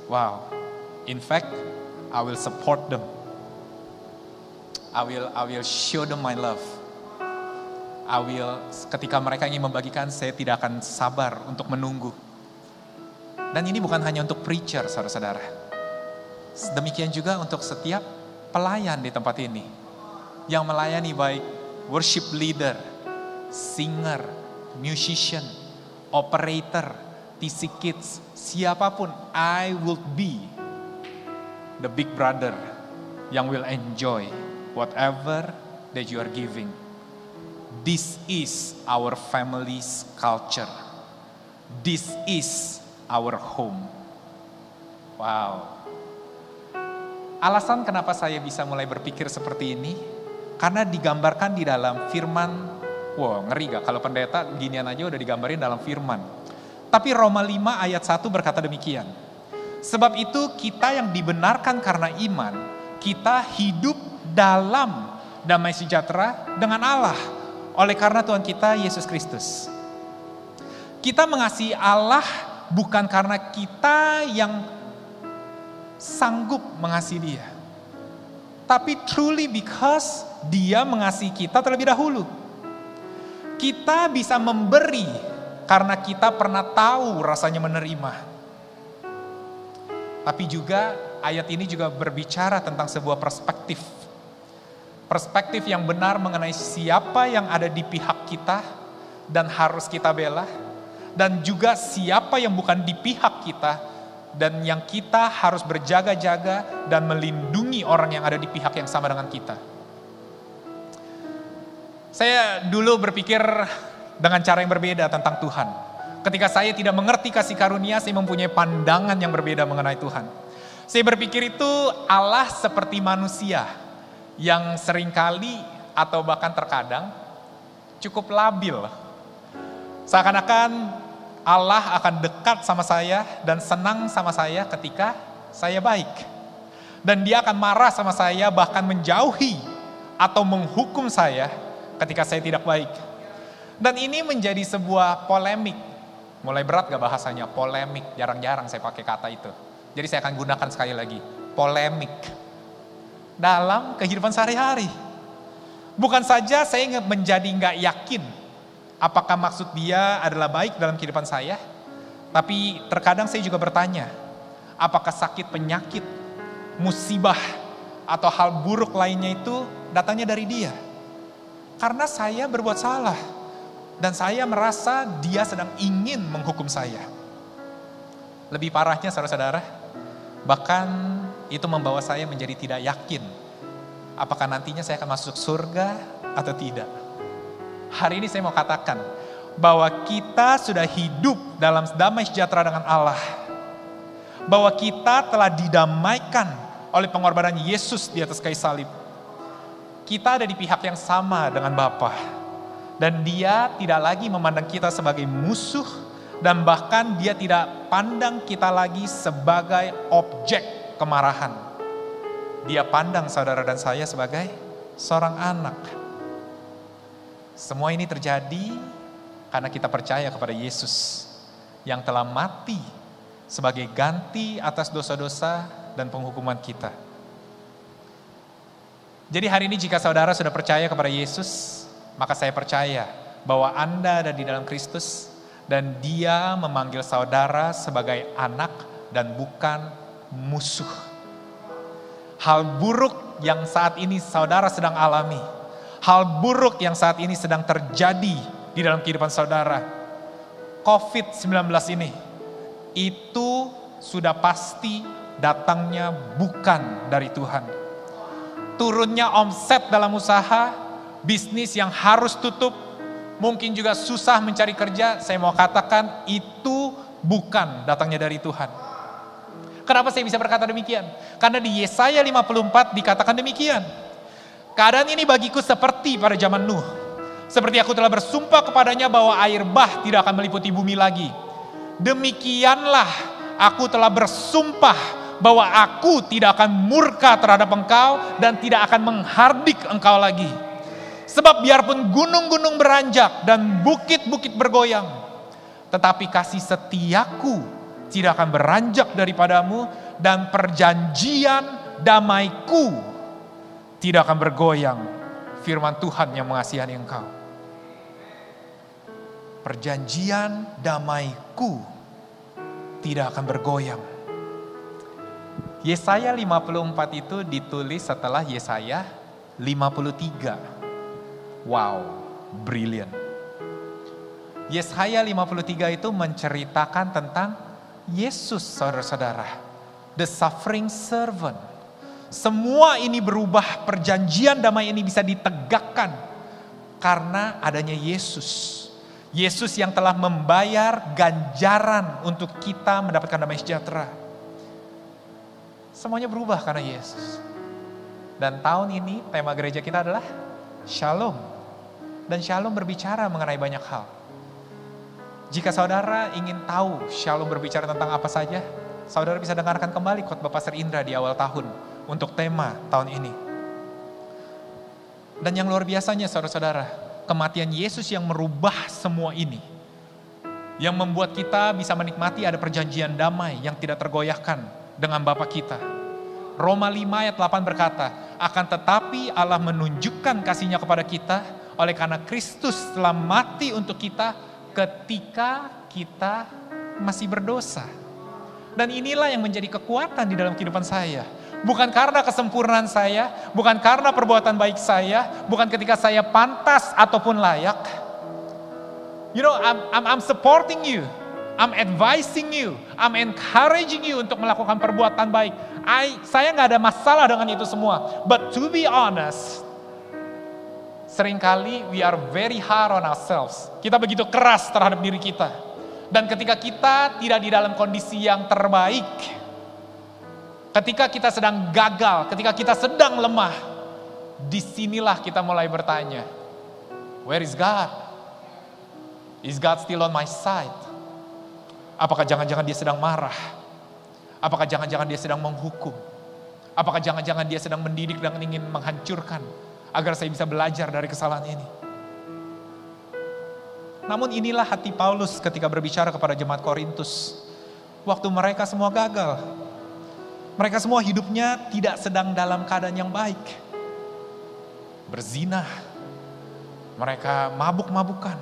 Wow. In fact, I will support them. I will show them my love. Ketika mereka ingin membagikan, saya tidak akan sabar untuk menunggu. Dan ini bukan hanya untuk preacher, saudara-saudara. Demikian juga untuk setiap pelayan di tempat ini. Yang melayani baik worship leader, singer, musician, operator, TC Kids, siapapun, I will be the big brother yang will enjoy whatever that you are giving. This is our family's culture. This is our home. Wow. Alasan kenapa saya bisa mulai berpikir seperti ini, karena digambarkan di dalam firman. Wow, ngeri gak kalau pendeta ginian aja udah digambarin dalam firman. Tapi Roma 5 ayat 1 berkata demikian. Sebab itu kita yang dibenarkan karena iman, kita hidup dalam damai sejahtera dengan Allah oleh karena Tuhan kita Yesus Kristus. Kita mengasihi Allah bukan karena kita yang sanggup mengasihi Dia, tapi truly because Dia mengasihi kita terlebih dahulu. Kita bisa memberi karena kita pernah tahu rasanya menerima. Tapi juga ayat ini juga berbicara tentang sebuah perspektif. Perspektif yang benar mengenai siapa yang ada di pihak kita dan harus kita bela. Dan juga siapa yang bukan di pihak kita dan yang kita harus berjaga-jaga dan melindungi orang yang ada di pihak yang sama dengan kita. Saya dulu berpikir dengan cara yang berbeda tentang Tuhan. Ketika saya tidak mengerti kasih karunia, saya mempunyai pandangan yang berbeda mengenai Tuhan. Saya berpikir itu Allah seperti manusia yang seringkali atau bahkan terkadang cukup labil. Seakan-akan Allah akan dekat sama saya dan senang sama saya ketika saya baik. Dan Dia akan marah sama saya bahkan menjauhi atau menghukum saya ketika saya tidak baik. Dan ini menjadi sebuah polemik. Mulai berat gak bahasanya? Polemik, jarang-jarang saya pakai kata itu. Jadi saya akan gunakan sekali lagi, polemik. Dalam kehidupan sehari-hari. Bukan saja saya menjadi gak yakin apakah maksud Dia adalah baik dalam kehidupan saya, tapi terkadang saya juga bertanya, apakah sakit, penyakit, musibah, atau hal buruk lainnya itu datangnya dari Dia? Karena saya berbuat salah, dan saya merasa Dia sedang ingin menghukum saya. Lebih parahnya saudara-saudara, bahkan itu membawa saya menjadi tidak yakin, apakah nantinya saya akan masuk surga atau tidak. Hari ini saya mau katakan bahwa kita sudah hidup dalam damai sejahtera dengan Allah. Bahwa kita telah didamaikan oleh pengorbanan Yesus di atas kayu salib. Kita ada di pihak yang sama dengan Bapa. Dan Dia tidak lagi memandang kita sebagai musuh. Dan bahkan Dia tidak pandang kita lagi sebagai objek kemarahan. Dia pandang saudara dan saya sebagai seorang anak. Semua ini terjadi karena kita percaya kepada Yesus yang telah mati sebagai ganti atas dosa-dosa dan penghukuman kita. Jadi hari ini jika saudara sudah percaya kepada Yesus, maka saya percaya bahwa Anda ada di dalam Kristus dan Dia memanggil saudara sebagai anak dan bukan musuh. Hal buruk yang saat ini saudara sedang alami, hal buruk yang saat ini sedang terjadi di dalam kehidupan saudara, COVID-19 ini, itu sudah pasti datangnya bukan dari Tuhan. Turunnya omset dalam usaha, bisnis yang harus tutup, mungkin juga susah mencari kerja, saya mau katakan itu bukan datangnya dari Tuhan. Kenapa saya bisa berkata demikian? Karena di Yesaya 54 dikatakan demikian. Keadaan ini bagiku seperti pada zaman Nuh. Seperti aku telah bersumpah kepadanya bahwa air bah tidak akan meliputi bumi lagi. Demikianlah aku telah bersumpah bahwa aku tidak akan murka terhadap engkau dan tidak akan menghardik engkau lagi. Sebab biarpun gunung-gunung beranjak dan bukit-bukit bergoyang, tetapi kasih setiaku tidak akan beranjak daripadamu dan perjanjian damaiku tidak akan bergoyang. Firman Tuhan yang mengasihani engkau. Perjanjian damaiku tidak akan bergoyang. Yesaya 54 itu ditulis setelah Yesaya 53. Wow, brilliant. Yesaya 53 itu menceritakan tentang Yesus, saudara-saudara. The suffering servant. Semua ini berubah, perjanjian damai ini bisa ditegakkan karena adanya Yesus. Yesus yang telah membayar ganjaran untuk kita mendapatkan damai sejahtera. Semuanya berubah karena Yesus. Dan tahun ini tema gereja kita adalah Shalom. Dan Shalom berbicara mengenai banyak hal. Jika saudara ingin tahu Shalom berbicara tentang apa saja, saudara bisa dengarkan kembali khotbah Pastor Indra di awal tahun untuk tema tahun ini. Dan yang luar biasanya saudara-saudara, kematian Yesus yang merubah semua ini. Yang membuat kita bisa menikmati ada perjanjian damai yang tidak tergoyahkan dengan Bapa kita. Roma 5 ayat 8 berkata, akan tetapi Allah menunjukkan kasih-Nya kepada kita oleh karena Kristus telah mati untuk kita ketika kita masih berdosa. Dan inilah yang menjadi kekuatan di dalam kehidupan saya. Bukan karena kesempurnaan saya, bukan karena perbuatan baik saya, bukan ketika saya pantas ataupun layak. You know, I'm supporting you, I'm advising you, I'm encouraging you untuk melakukan perbuatan baik. Saya nggak ada masalah dengan itu semua. But to be honest, seringkali we are very hard on ourselves. Kita begitu keras terhadap diri kita. Dan ketika kita tidak di dalam kondisi yang terbaik, ketika kita sedang gagal, ketika kita sedang lemah, disinilah kita mulai bertanya, where is God? Is God still on my side? Apakah jangan-jangan dia sedang marah? Apakah jangan-jangan dia sedang menghukum? Apakah jangan-jangan dia sedang mendidik dan ingin menghancurkan agar saya bisa belajar dari kesalahan ini? Namun inilah hati Paulus ketika berbicara kepada jemaat Korintus. Waktu mereka semua gagal. Mereka semua hidupnya tidak sedang dalam keadaan yang baik. Berzina. Mereka mabuk-mabukan.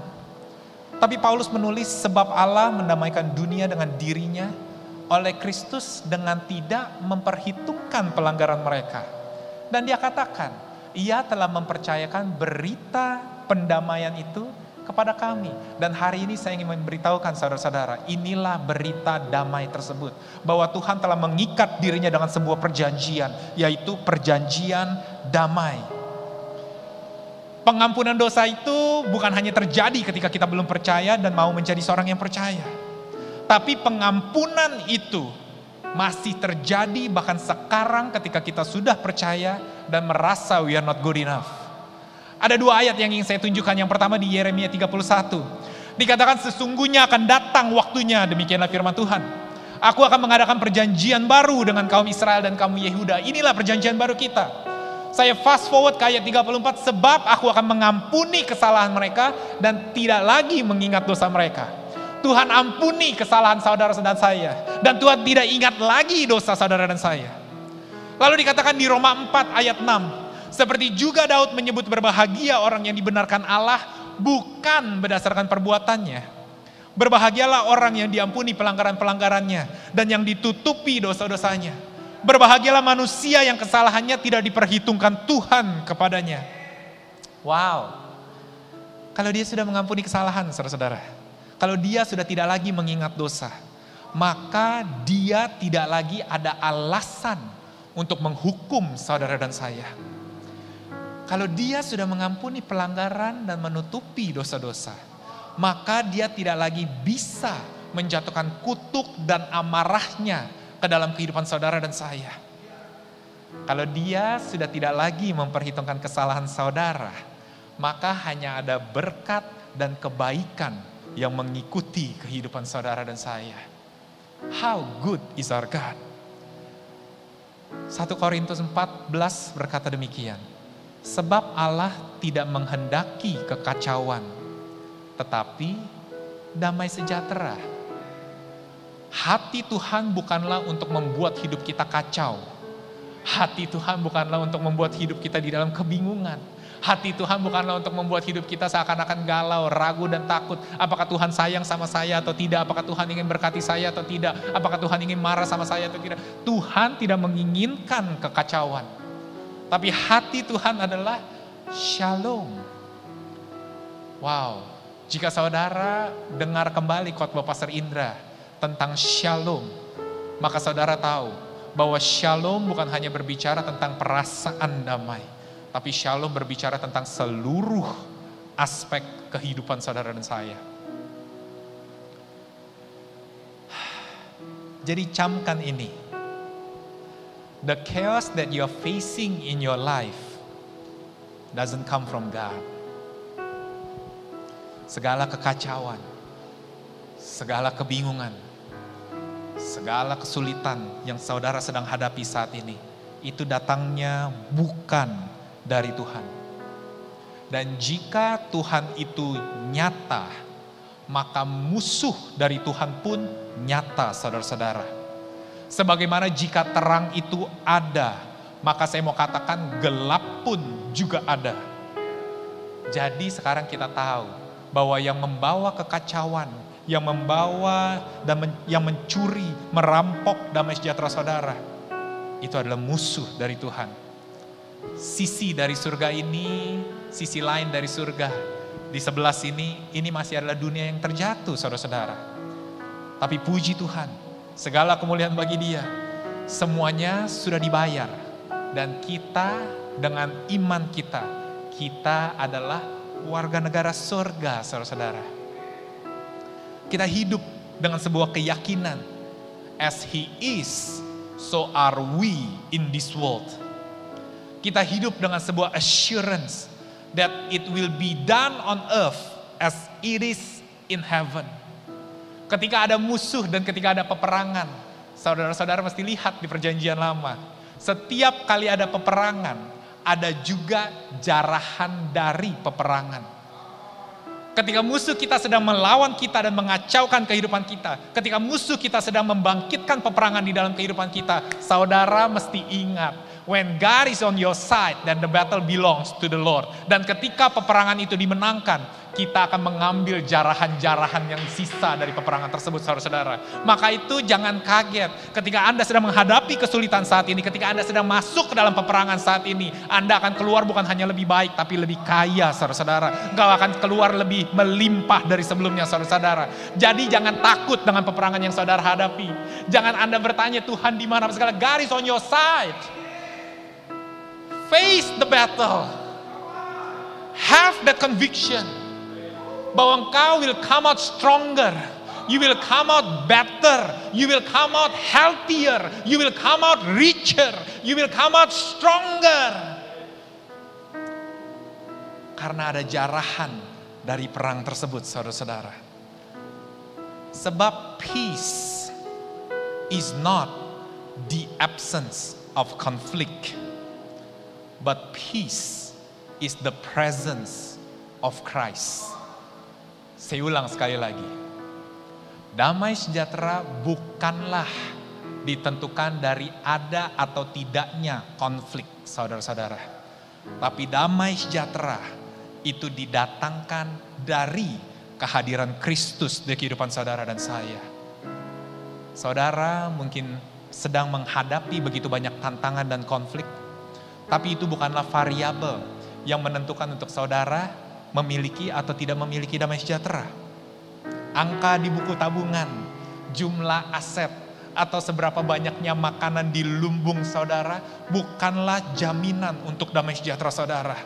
Tapi Paulus menulis sebab Allah mendamaikan dunia dengan dirinya oleh Kristus dengan tidak memperhitungkan pelanggaran mereka. Dan dia katakan, ia telah mempercayakan berita pendamaian itu kepada kami. Dan hari ini saya ingin memberitahukan saudara-saudara, inilah berita damai tersebut. Bahwa Tuhan telah mengikat dirinya dengan sebuah perjanjian, yaitu perjanjian damai. Pengampunan dosa itu bukan hanya terjadi ketika kita belum percaya dan mau menjadi seorang yang percaya. Tapi pengampunan itu masih terjadi bahkan sekarang ketika kita sudah percaya dan merasa we are not good enough. Ada dua ayat yang ingin saya tunjukkan. Yang pertama di Yeremia 31. Dikatakan sesungguhnya akan datang waktunya, demikianlah firman Tuhan. Aku akan mengadakan perjanjian baru dengan kaum Israel dan kaum Yehuda. Inilah perjanjian baru kita. Saya fast forward ke ayat 34. Sebab aku akan mengampuni kesalahan mereka dan tidak lagi mengingat dosa mereka. Tuhan ampuni kesalahan saudara dan saya. Dan Tuhan tidak ingat lagi dosa saudara dan saya. Lalu dikatakan di Roma 4 ayat 6. Seperti juga Daud menyebut berbahagia orang yang dibenarkan Allah bukan berdasarkan perbuatannya. Berbahagialah orang yang diampuni pelanggaran-pelanggarannya dan yang ditutupi dosa-dosanya. Berbahagialah manusia yang kesalahannya tidak diperhitungkan Tuhan kepadanya. Wow. Kalau dia sudah mengampuni kesalahan, saudara-saudara. Kalau dia sudah tidak lagi mengingat dosa, maka dia tidak lagi ada alasan untuk menghukum saudara dan saya. Kalau dia sudah mengampuni pelanggaran dan menutupi dosa-dosa, maka dia tidak lagi bisa menjatuhkan kutuk dan amarahnya ke dalam kehidupan saudara dan saya. Kalau dia sudah tidak lagi memperhitungkan kesalahan saudara, maka hanya ada berkat dan kebaikan yang mengikuti kehidupan saudara dan saya. How good is our God? 1 Korintus 14 berkata demikian. Sebab Allah tidak menghendaki kekacauan, tetapi damai sejahtera. Hati Tuhan bukanlah untuk membuat hidup kita kacau. Hati Tuhan bukanlah untuk membuat hidup kita di dalam kebingungan. Hati Tuhan bukanlah untuk membuat hidup kita seakan-akan galau, ragu dan takut. Apakah Tuhan sayang sama saya atau tidak? Apakah Tuhan ingin berkati saya atau tidak? Apakah Tuhan ingin marah sama saya atau tidak? Tuhan tidak menginginkan kekacauan. Tapi hati Tuhan adalah shalom. Wow, jika saudara dengar kembali khotbah Pastor Indra tentang shalom, maka saudara tahu bahwa shalom bukan hanya berbicara tentang perasaan damai, tapi shalom berbicara tentang seluruh aspek kehidupan saudara dan saya. Jadi camkan ini. The chaos that you're facing in your life doesn't come from God. Segala kekacauan, segala kebingungan, segala kesulitan yang saudara sedang hadapi saat ini, itu datangnya bukan dari Tuhan. Dan jika Tuhan itu nyata, maka musuh dari Tuhan pun nyata, saudara-saudara. Sebagaimana jika terang itu ada, maka saya mau katakan gelap pun juga ada. Jadi sekarang kita tahu bahwa yang membawa kekacauan, yang membawa dan yang mencuri, merampok damai sejahtera saudara, itu adalah musuh dari Tuhan. Sisi dari surga ini, sisi lain dari surga. Di sebelah sini, ini masih adalah dunia yang terjatuh, saudara-saudara. Tapi puji Tuhan, segala kemuliaan bagi Dia. Semuanya sudah dibayar. Dan kita dengan iman kita adalah warga negara surga, saudara-saudara. Kita hidup dengan sebuah keyakinan. As He is, so are we in this world. Kita hidup dengan sebuah assurance that it will be done on earth as it is in heaven. Ketika ada musuh dan ketika ada peperangan, saudara-saudara mesti lihat di perjanjian lama. Setiap kali ada peperangan, ada juga jarahan dari peperangan. Ketika musuh kita sedang melawan kita dan mengacaukan kehidupan kita, ketika musuh kita sedang membangkitkan peperangan di dalam kehidupan kita, saudara mesti ingat, when God is on your side, then the battle belongs to the Lord. Dan ketika peperangan itu dimenangkan, kita akan mengambil jarahan-jarahan yang sisa dari peperangan tersebut, saudara-saudara. Maka itu jangan kaget ketika Anda sedang menghadapi kesulitan saat ini, ketika Anda sedang masuk ke dalam peperangan saat ini, Anda akan keluar bukan hanya lebih baik, tapi lebih kaya, saudara-saudara. Engkau akan keluar lebih melimpah dari sebelumnya, saudara-saudara. Jadi jangan takut dengan peperangan yang saudara hadapi. Jangan Anda bertanya, Tuhan di mana? Segala, God is on your side. Face the battle. Have that conviction bahwa engkau will come out stronger, you will come out better, you will come out healthier, you will come out richer, you will come out stronger. Karena ada jarahan dari perang tersebut, saudara-saudara. Sebab peace is not the absence of conflict, but peace is the presence of Christ. Saya ulang sekali lagi. Damai sejahtera bukanlah ditentukan dari ada atau tidaknya konflik, saudara-saudara. Tapi damai sejahtera itu didatangkan dari kehadiran Kristus di kehidupan saudara dan saya. Saudara mungkin sedang menghadapi begitu banyak tantangan dan konflik, tapi itu bukanlah variabel yang menentukan untuk saudara memiliki atau tidak memiliki damai sejahtera. Angka di buku tabungan, jumlah aset, atau seberapa banyaknya makanan di lumbung saudara bukanlah jaminan untuk damai sejahtera saudara.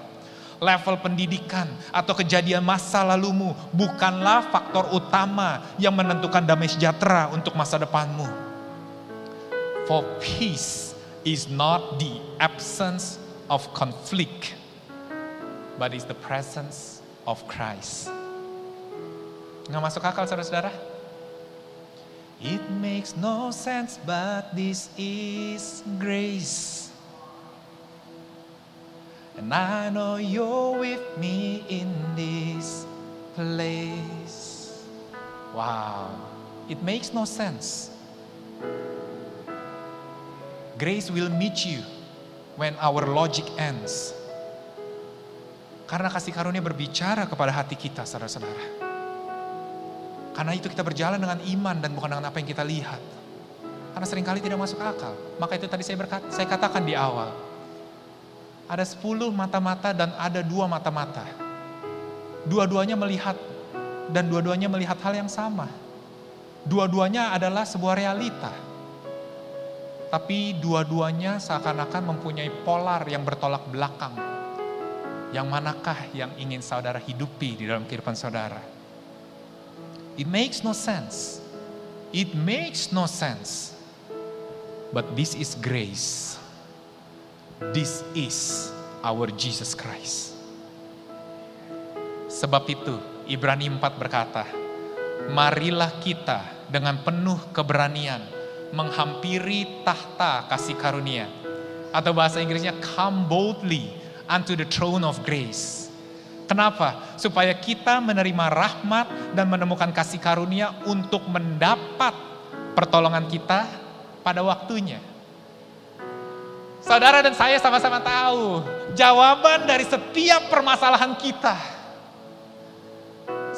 Level pendidikan atau kejadian masa lalumu bukanlah faktor utama yang menentukan damai sejahtera untuk masa depanmu. For peace is not the absence of conflict, but is the presence of Christ. Nggak masuk akal, saudara-saudara? It makes no sense, but this is grace. And I know you're with me in this place. Wow, it makes no sense. Grace will meet you when our logic ends. Karena kasih karunia berbicara kepada hati kita, saudara-saudara. Karena itu kita berjalan dengan iman dan bukan dengan apa yang kita lihat. Karena seringkali tidak masuk akal. Maka itu tadi saya katakan di awal. Ada 10 mata-mata dan ada 2 mata-mata. Dua-duanya melihat dan dua-duanya melihat hal yang sama. Dua-duanya adalah sebuah realita. Tapi dua-duanya seakan-akan mempunyai polar yang bertolak belakang. Yang manakah yang ingin saudara hidupi di dalam kehidupan saudara? It makes no sense. It makes no sense. But this is grace. This is our Jesus Christ. Sebab itu Ibrani 4 berkata, marilah kita dengan penuh keberanian menghampiri tahta kasih karunia. Atau bahasa Inggrisnya, come boldly unto the throne of grace. Kenapa? Supaya kita menerima rahmat dan menemukan kasih karunia untuk mendapat pertolongan kita pada waktunya. Saudara dan saya sama-sama tahu jawaban dari setiap permasalahan kita.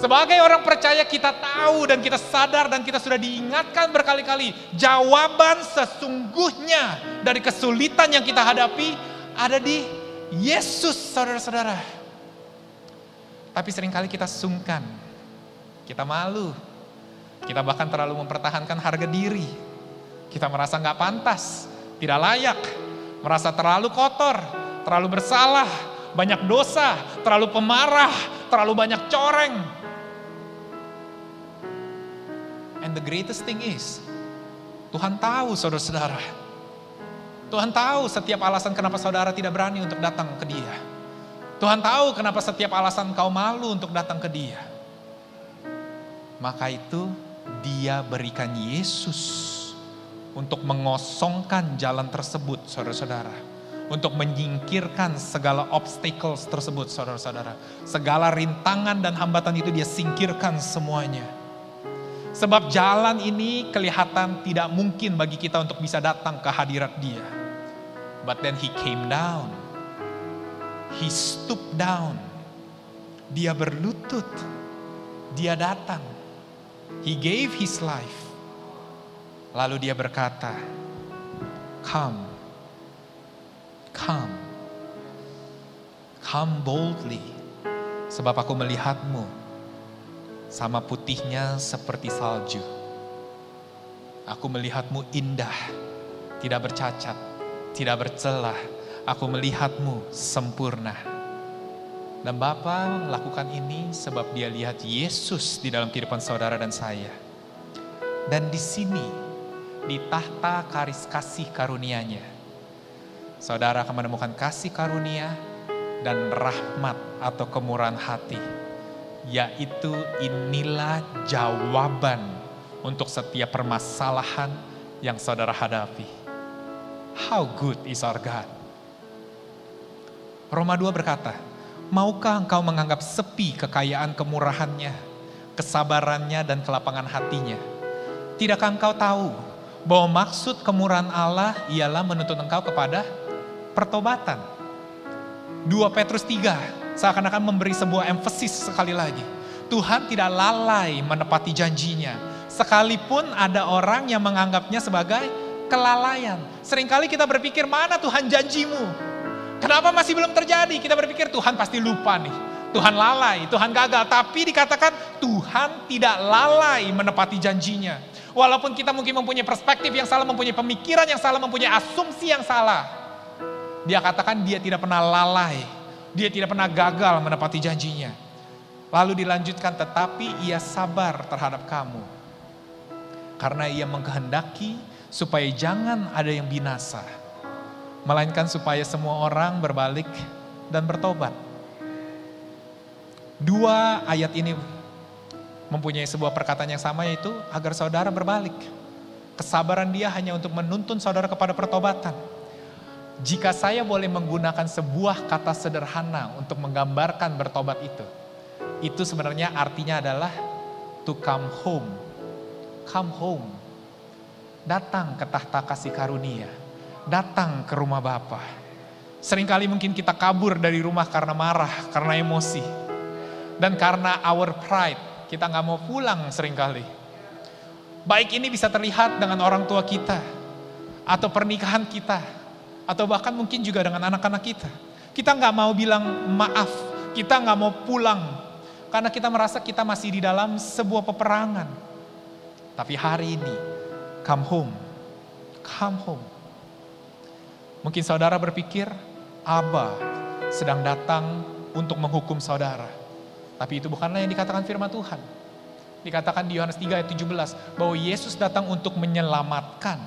Sebagai orang percaya kita tahu dan kita sadar dan kita sudah diingatkan berkali-kali. Jawaban sesungguhnya dari kesulitan yang kita hadapi ada di Yesus, saudara-saudara. Tapi seringkali kita sungkan, kita malu, kita bahkan terlalu mempertahankan harga diri. Kita merasa nggak pantas, tidak layak, merasa terlalu kotor, terlalu bersalah, banyak dosa, terlalu pemarah, terlalu banyak coreng. And the greatest thing is, Tuhan tahu saudara-saudara. Tuhan tahu setiap alasan kenapa saudara tidak berani untuk datang ke Dia. Tuhan tahu kenapa setiap alasan kau malu untuk datang ke Dia. Maka itu Dia berikan Yesus untuk mengosongkan jalan tersebut, saudara-saudara. Untuk menyingkirkan segala obstacles tersebut, saudara-saudara. Segala rintangan dan hambatan itu Dia singkirkan semuanya. Sebab jalan ini kelihatan tidak mungkin bagi kita untuk bisa datang ke hadirat Dia. But then He came down. He stooped down. Dia berlutut. Dia datang. He gave His life. Lalu Dia berkata, Come. Come. Come boldly. Sebab aku melihatmu sama putihnya seperti salju. Aku melihatmu indah, tidak bercacat, tidak bercelah. Aku melihatmu sempurna. Dan Bapa lakukan ini sebab Dia lihat Yesus di dalam kehidupan saudara dan saya. Dan di sini, di tahta kasih karunia-Nya, saudara akan menemukan kasih karunia dan rahmat atau kemurahan hati. Yaitu inilah jawaban untuk setiap permasalahan yang saudara hadapi. How good is our God? Roma 2 berkata, maukah engkau menganggap sepi kekayaan kemurahannya, kesabarannya dan kelapangan hatinya? Tidakkah engkau tahu bahwa maksud kemurahan Allah ialah menuntut engkau kepada pertobatan? 2 Petrus 3 seakan-akan memberi sebuah emphasis sekali lagi. Tuhan tidak lalai menepati janjinya. Sekalipun ada orang yang menganggapnya sebagai kelalaian. Seringkali kita berpikir, mana Tuhan janjimu? Kenapa masih belum terjadi? Kita berpikir Tuhan pasti lupa nih. Tuhan lalai, Tuhan gagal. Tapi dikatakan Tuhan tidak lalai menepati janjinya. Walaupun kita mungkin mempunyai perspektif yang salah, mempunyai pemikiran yang salah, mempunyai asumsi yang salah. Dia katakan Dia tidak pernah lalai. Dia tidak pernah gagal menepati janjinya. Lalu dilanjutkan, tetapi Ia sabar terhadap kamu. Karena Ia mengkehendaki supaya jangan ada yang binasa. Melainkan supaya semua orang berbalik dan bertobat. 2 ayat ini mempunyai sebuah perkataan yang sama, yaitu agar saudara berbalik. Kesabaran Dia hanya untuk menuntun saudara kepada pertobatan. Jika saya boleh menggunakan sebuah kata sederhana untuk menggambarkan bertobat itu sebenarnya artinya adalah to come home. Come home. Datang ke tahta kasih karunia. Datang ke rumah Bapa. Seringkali mungkin kita kabur dari rumah karena marah, karena emosi. Dan karena our pride, kita gak mau pulang seringkali. Baik ini bisa terlihat dengan orang tua kita, atau pernikahan kita, atau bahkan mungkin juga dengan anak-anak kita. Kita gak mau bilang maaf, kita gak mau pulang, karena kita merasa kita masih di dalam sebuah peperangan. Tapi hari ini, come home, come home. Mungkin saudara berpikir, Aba sedang datang untuk menghukum saudara. Tapi itu bukanlah yang dikatakan firman Tuhan. Dikatakan di Yohanes 3 ayat 17, bahwa Yesus datang untuk menyelamatkan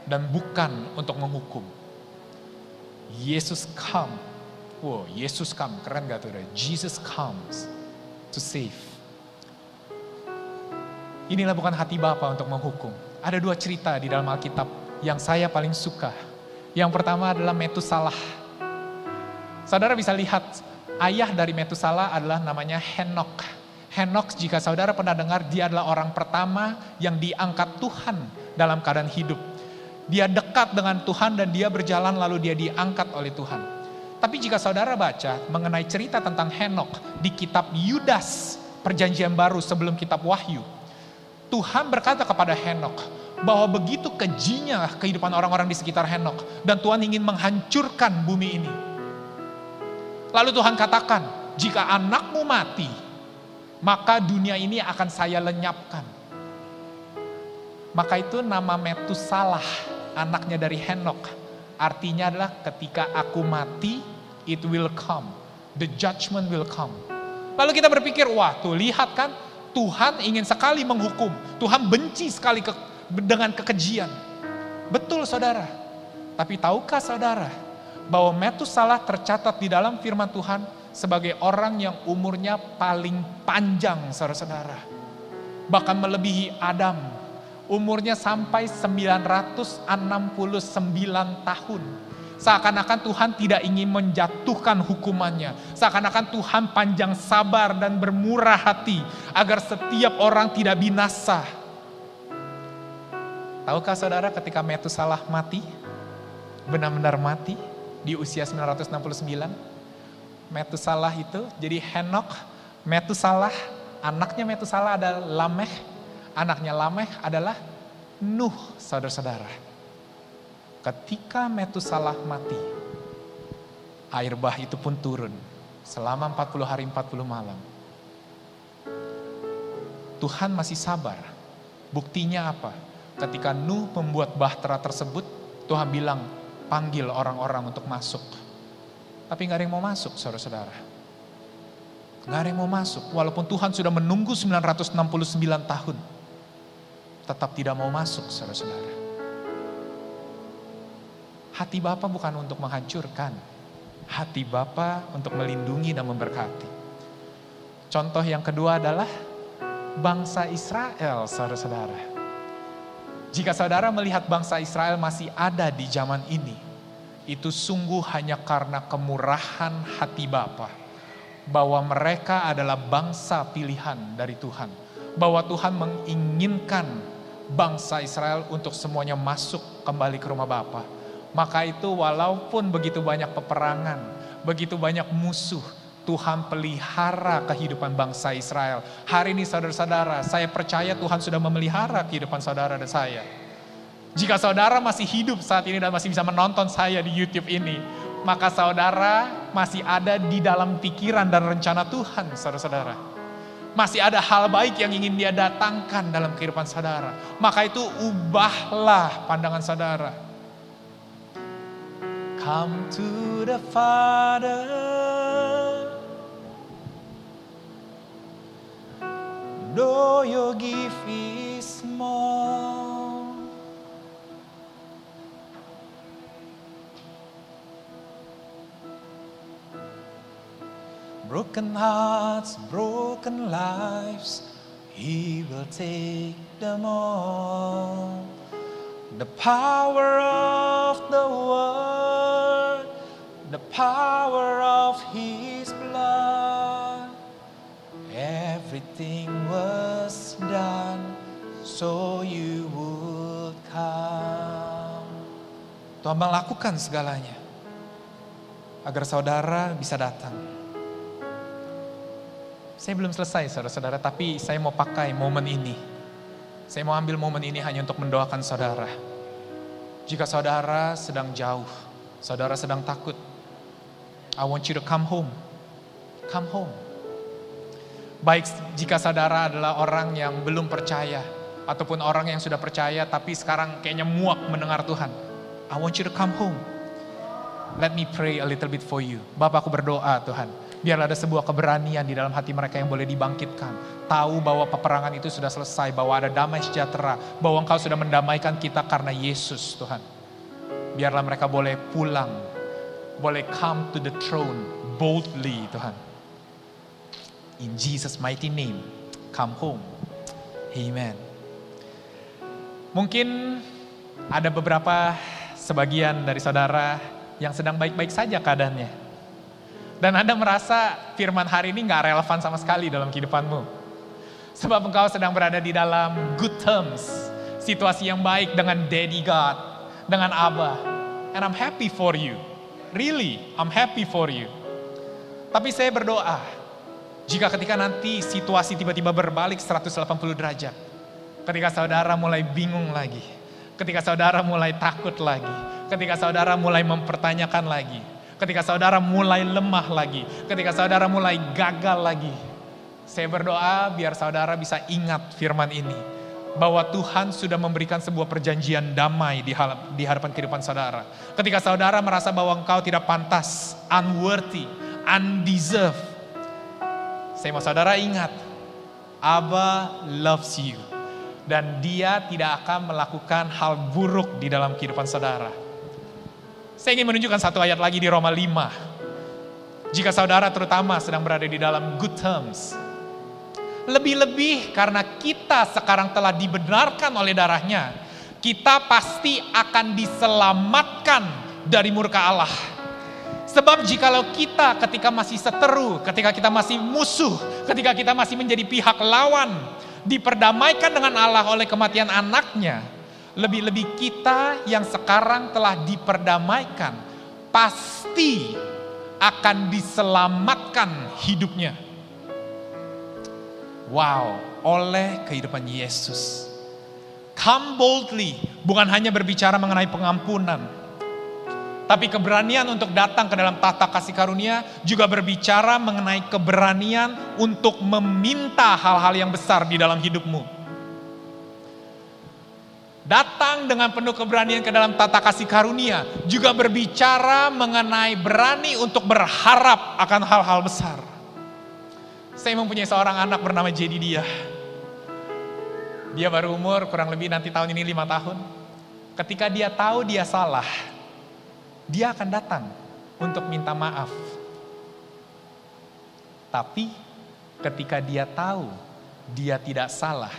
dan bukan untuk menghukum. Yesus come. Wow, Yesus come, keren gak tuh? Jesus comes to save. Inilah bukan hati Bapa untuk menghukum. Ada 2 cerita di dalam Alkitab yang saya paling suka. Yang pertama adalah Metusalah. Saudara bisa lihat Ayah dari Metusala adalah namanya Henokh. Henokh, jika saudara pernah dengar, dia adalah orang pertama yang diangkat Tuhan dalam keadaan hidup. Dia dekat dengan Tuhan dan dia berjalan lalu dia diangkat oleh Tuhan. Tapi jika saudara baca mengenai cerita tentang Henokh di kitab Yudas, Perjanjian Baru sebelum kitab Wahyu, Tuhan berkata kepada Henokh bahwa begitu kejinya kehidupan orang-orang di sekitar Henokh dan Tuhan ingin menghancurkan bumi ini. Lalu Tuhan katakan, jika anakmu mati, maka dunia ini akan saya lenyapkan. Maka itu nama Metusalah, anaknya dari Henokh, artinya adalah ketika aku mati, it will come, the judgment will come. Lalu kita berpikir, wah tuh lihat kan, Tuhan ingin sekali menghukum, Tuhan benci sekali dengan kekejian. Betul saudara, tapi tahukah saudara bahwa Metusalah tercatat di dalam firman Tuhan sebagai orang yang umurnya paling panjang saudara-saudara. Bahkan melebihi Adam. Umurnya sampai 969 tahun. Seakan-akan Tuhan tidak ingin menjatuhkan hukumannya. Seakan-akan Tuhan panjang sabar dan bermurah hati agar setiap orang tidak binasa. Tahukah saudara ketika Metusalah mati? Benar-benar mati di usia 969. Metusalah itu jadi Henokh, Metusalah, anaknya Metusalah adalah Lamekh, anaknya Lamekh adalah Nuh, saudara-saudara. Ketika Metusalah mati, air bah itu pun turun selama 40 hari 40 malam. Tuhan masih sabar. Buktinya apa? Ketika Nuh membuat bahtera tersebut, Tuhan bilang, panggil orang-orang untuk masuk. Tapi gak ada yang mau masuk, saudara-saudara. Gak ada yang mau masuk. Walaupun Tuhan sudah menunggu 969 tahun. Tetap tidak mau masuk, saudara-saudara. Hati Bapa bukan untuk menghancurkan. Hati Bapa untuk melindungi dan memberkati. Contoh yang kedua adalah bangsa Israel, saudara-saudara. Jika saudara melihat bangsa Israel masih ada di zaman ini, itu sungguh hanya karena kemurahan hati Bapa. Bahwa mereka adalah bangsa pilihan dari Tuhan. Bahwa Tuhan menginginkan bangsa Israel untuk semuanya masuk kembali ke rumah Bapa. Maka itu walaupun begitu banyak peperangan, begitu banyak musuh, Tuhan pelihara kehidupan bangsa Israel. Hari ini saudara-saudara, saya percaya Tuhan sudah memelihara kehidupan saudara dan saya. Jika saudara masih hidup saat ini dan masih bisa menonton saya di YouTube ini, maka saudara masih ada di dalam pikiran dan rencana Tuhan, saudara-saudara. Masih ada hal baik yang ingin Dia datangkan dalam kehidupan saudara. Maka itu ubahlah pandangan saudara. Come to the Father. Know your gift is small. Broken hearts, broken lives, He will take them all. The power of the Word, the power of His blood. Everything was done so you would come. Tuhan melakukan segalanya agar saudara bisa datang. Saya belum selesai saudara-saudara, tapi saya mau pakai momen ini. Saya mau ambil momen ini hanya untuk mendoakan saudara. Jika saudara sedang jauh, saudara sedang takut, I want you to come home. Come home. Baik jika saudara adalah orang yang belum percaya, ataupun orang yang sudah percaya tapi sekarang kayaknya muak mendengar Tuhan. I want you to come home. Let me pray a little bit for you. Bapak, aku berdoa Tuhan. Biarlah ada sebuah keberanian di dalam hati mereka yang boleh dibangkitkan. Tahu bahwa peperangan itu sudah selesai, bahwa ada damai sejahtera, bahwa Engkau sudah mendamaikan kita karena Yesus Tuhan. Biarlah mereka boleh pulang, boleh come to the throne boldly Tuhan. In Jesus' mighty name, come home. Amen. Mungkin ada beberapa sebagian dari saudara yang sedang baik-baik saja keadaannya. Dan Anda merasa firman hari ini gak relevan sama sekali dalam kehidupanmu. Sebab engkau sedang berada di dalam good terms. Situasi yang baik dengan Daddy God, dengan Abba. And I'm happy for you. Really, I'm happy for you. Tapi saya berdoa, jika ketika nanti situasi tiba-tiba berbalik 180 derajat. Ketika saudara mulai bingung lagi. Ketika saudara mulai takut lagi. Ketika saudara mulai mempertanyakan lagi. Ketika saudara mulai lemah lagi. Ketika saudara mulai gagal lagi. Saya berdoa biar saudara bisa ingat firman ini. Bahwa Tuhan sudah memberikan sebuah perjanjian damai di hadapan kehidupan saudara. Ketika saudara merasa bahwa engkau tidak pantas, unworthy, undeserved. Saya mau saudara ingat, Abba loves you. Dan dia tidak akan melakukan hal buruk di dalam kehidupan saudara. Saya ingin menunjukkan satu ayat lagi di Roma 5. Jika saudara terutama sedang berada di dalam good terms. Lebih-lebih karena kita sekarang telah dibenarkan oleh darahnya. Kita pasti akan diselamatkan dari murka Allah. Sebab jikalau kita ketika masih seteru, ketika kita masih musuh, ketika kita masih menjadi pihak lawan, diperdamaikan dengan Allah oleh kematian anaknya, lebih-lebih kita yang sekarang telah diperdamaikan, pasti akan diselamatkan hidupnya. Wow, oleh kehidupan Yesus. Come boldly, bukan hanya berbicara mengenai pengampunan, tapi keberanian untuk datang ke dalam tahta kasih karunia juga berbicara mengenai keberanian untuk meminta hal-hal yang besar di dalam hidupmu. Datang dengan penuh keberanian ke dalam tahta kasih karunia juga berbicara mengenai berani untuk berharap akan hal-hal besar. Saya mempunyai seorang anak bernama Jedidiah. Dia baru umur kurang lebih nanti tahun ini 5 tahun. Ketika dia tahu dia salah, dia akan datang untuk minta maaf. Tapi ketika dia tahu dia tidak salah,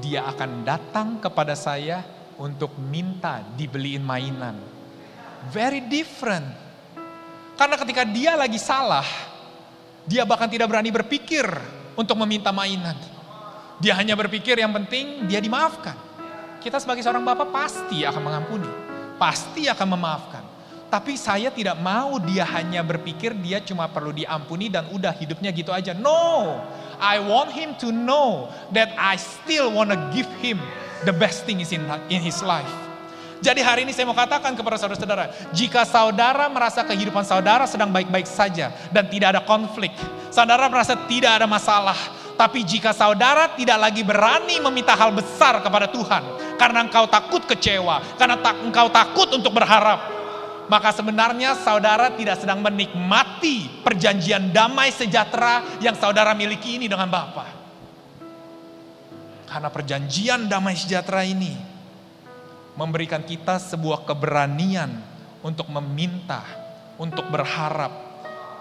dia akan datang kepada saya untuk minta dibeliin mainan. Very different. Karena ketika dia lagi salah, dia bahkan tidak berani berpikir untuk meminta mainan. Dia hanya berpikir yang penting dia dimaafkan. Kita sebagai seorang bapak pasti akan mengampuni. Pasti akan memaafkan. Tapi saya tidak mau dia hanya berpikir dia cuma perlu diampuni dan udah hidupnya gitu aja. No, I want him to know that I still want to give him the best thing in his life. Jadi hari ini saya mau katakan kepada saudara-saudara, jika saudara merasa kehidupan saudara sedang baik-baik saja dan tidak ada konflik, saudara merasa tidak ada masalah, tapi jika saudara tidak lagi berani meminta hal besar kepada Tuhan, karena engkau takut kecewa, karena engkau takut untuk berharap, maka sebenarnya saudara tidak sedang menikmati perjanjian damai sejahtera yang saudara miliki ini dengan Bapa. Karena perjanjian damai sejahtera ini memberikan kita sebuah keberanian untuk meminta, untuk berharap.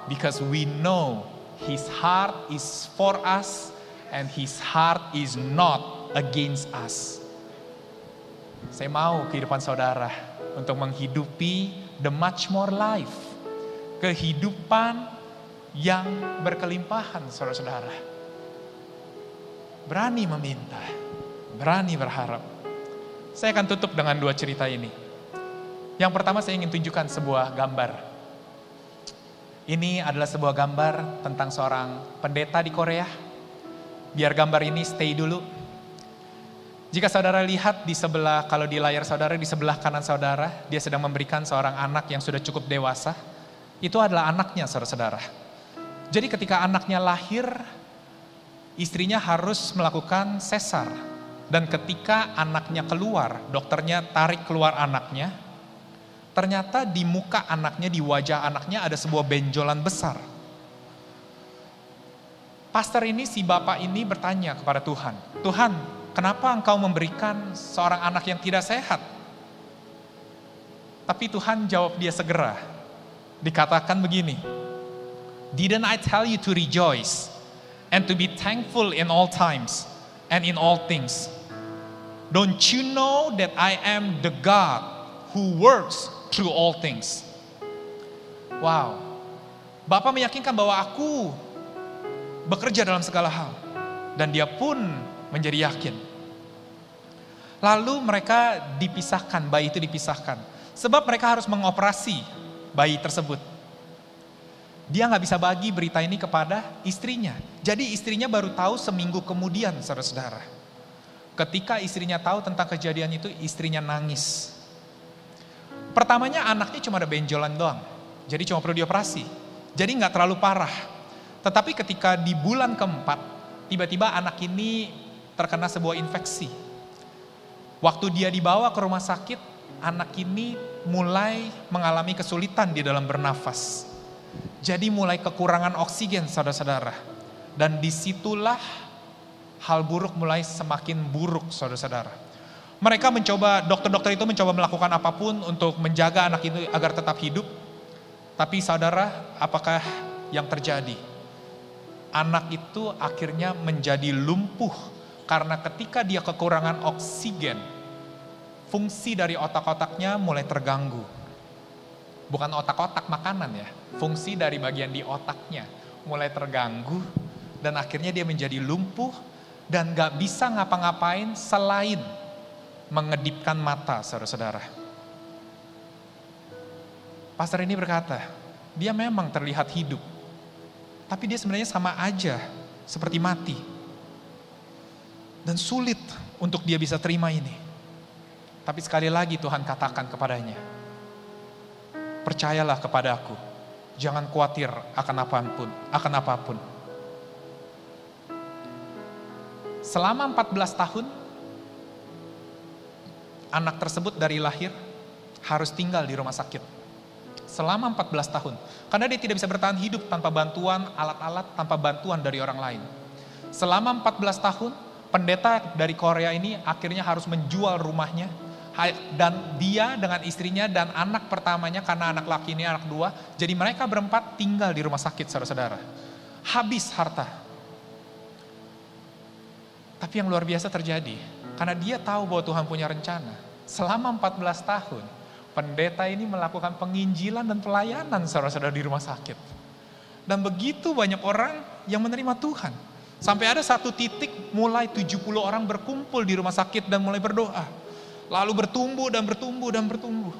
Because we know His heart is for us and His heart is not against us. Saya mau kehidupan saudara untuk menghidupi the much more life. Kehidupan yang berkelimpahan, saudara-saudara. Berani meminta, berani berharap. Saya akan tutup dengan 2 cerita ini. Yang pertama saya ingin tunjukkan sebuah gambar. Ini adalah sebuah gambar tentang seorang pendeta di Korea. Biar gambar ini stay dulu. Jika saudara lihat di sebelah, kalau di layar saudara, di sebelah kanan saudara, dia sedang memberikan seorang anak yang sudah cukup dewasa. Itu adalah anaknya, saudara-saudara. Jadi ketika anaknya lahir, istrinya harus melakukan sesar. Dan ketika anaknya keluar, dokternya tarik keluar anaknya, ternyata di muka anaknya, di wajah anaknya ada sebuah benjolan besar. Pastor ini, si bapak ini bertanya kepada Tuhan, Tuhan, kenapa engkau memberikan seorang anak yang tidak sehat? Tapi Tuhan jawab dia segera. Dikatakan begini, didn't I tell you to rejoice and to be thankful in all times and in all things? Don't you know that I am the God who works through all things? Wow. Bapa meyakinkan bahwa aku bekerja dalam segala hal. Dan dia pun menjadi yakin. Lalu mereka dipisahkan, bayi itu dipisahkan. Sebab mereka harus mengoperasi bayi tersebut. Dia nggak bisa bagi berita ini kepada istrinya. Jadi istrinya baru tahu seminggu kemudian, saudara-saudara. Ketika istrinya tahu tentang kejadian itu, istrinya nangis. Pertamanya anaknya cuma ada benjolan doang. Jadi cuma perlu dioperasi. Jadi nggak terlalu parah. Tetapi ketika di bulan keempat, tiba-tiba anak ini terkena sebuah infeksi. Waktu dia dibawa ke rumah sakit, anak ini mulai mengalami kesulitan di dalam bernafas. Jadi mulai kekurangan oksigen, saudara-saudara. Dan disitulah hal buruk mulai semakin buruk, saudara-saudara. Mereka mencoba, dokter-dokter itu mencoba melakukan apapun untuk menjaga anak itu agar tetap hidup. Tapi saudara, apakah yang terjadi? Anak itu akhirnya menjadi lumpuh karena ketika dia kekurangan oksigen, fungsi dari otak-otaknya mulai terganggu. Bukan otak-otak makanan ya, fungsi dari bagian di otaknya mulai terganggu dan akhirnya dia menjadi lumpuh dan gak bisa ngapa-ngapain selain mengedipkan mata, saudara-saudara. Pastor ini berkata, dia memang terlihat hidup, tapi dia sebenarnya sama aja seperti mati. Dan sulit untuk dia bisa terima ini. Tapi sekali lagi Tuhan katakan kepadanya, percayalah kepada aku, jangan khawatir akan apapun. Selama 14 tahun, anak tersebut dari lahir harus tinggal di rumah sakit. Selama 14 tahun. Karena dia tidak bisa bertahan hidup tanpa bantuan alat-alat, tanpa bantuan dari orang lain. Selama 14 tahun, pendeta dari Korea ini akhirnya harus menjual rumahnya. Dan dia dengan istrinya dan anak pertamanya, karena anak laki ini anak dua, jadi mereka berempat tinggal di rumah sakit, saudara-saudara. Habis harta. Tapi yang luar biasa terjadi, karena dia tahu bahwa Tuhan punya rencana. Selama 14 tahun, pendeta ini melakukan penginjilan dan pelayanan, saudara-saudara, di rumah sakit. Dan begitu banyak orang yang menerima Tuhan. Sampai ada satu titik mulai 70 orang berkumpul di rumah sakit dan mulai berdoa. Lalu bertumbuh dan bertumbuh dan bertumbuh.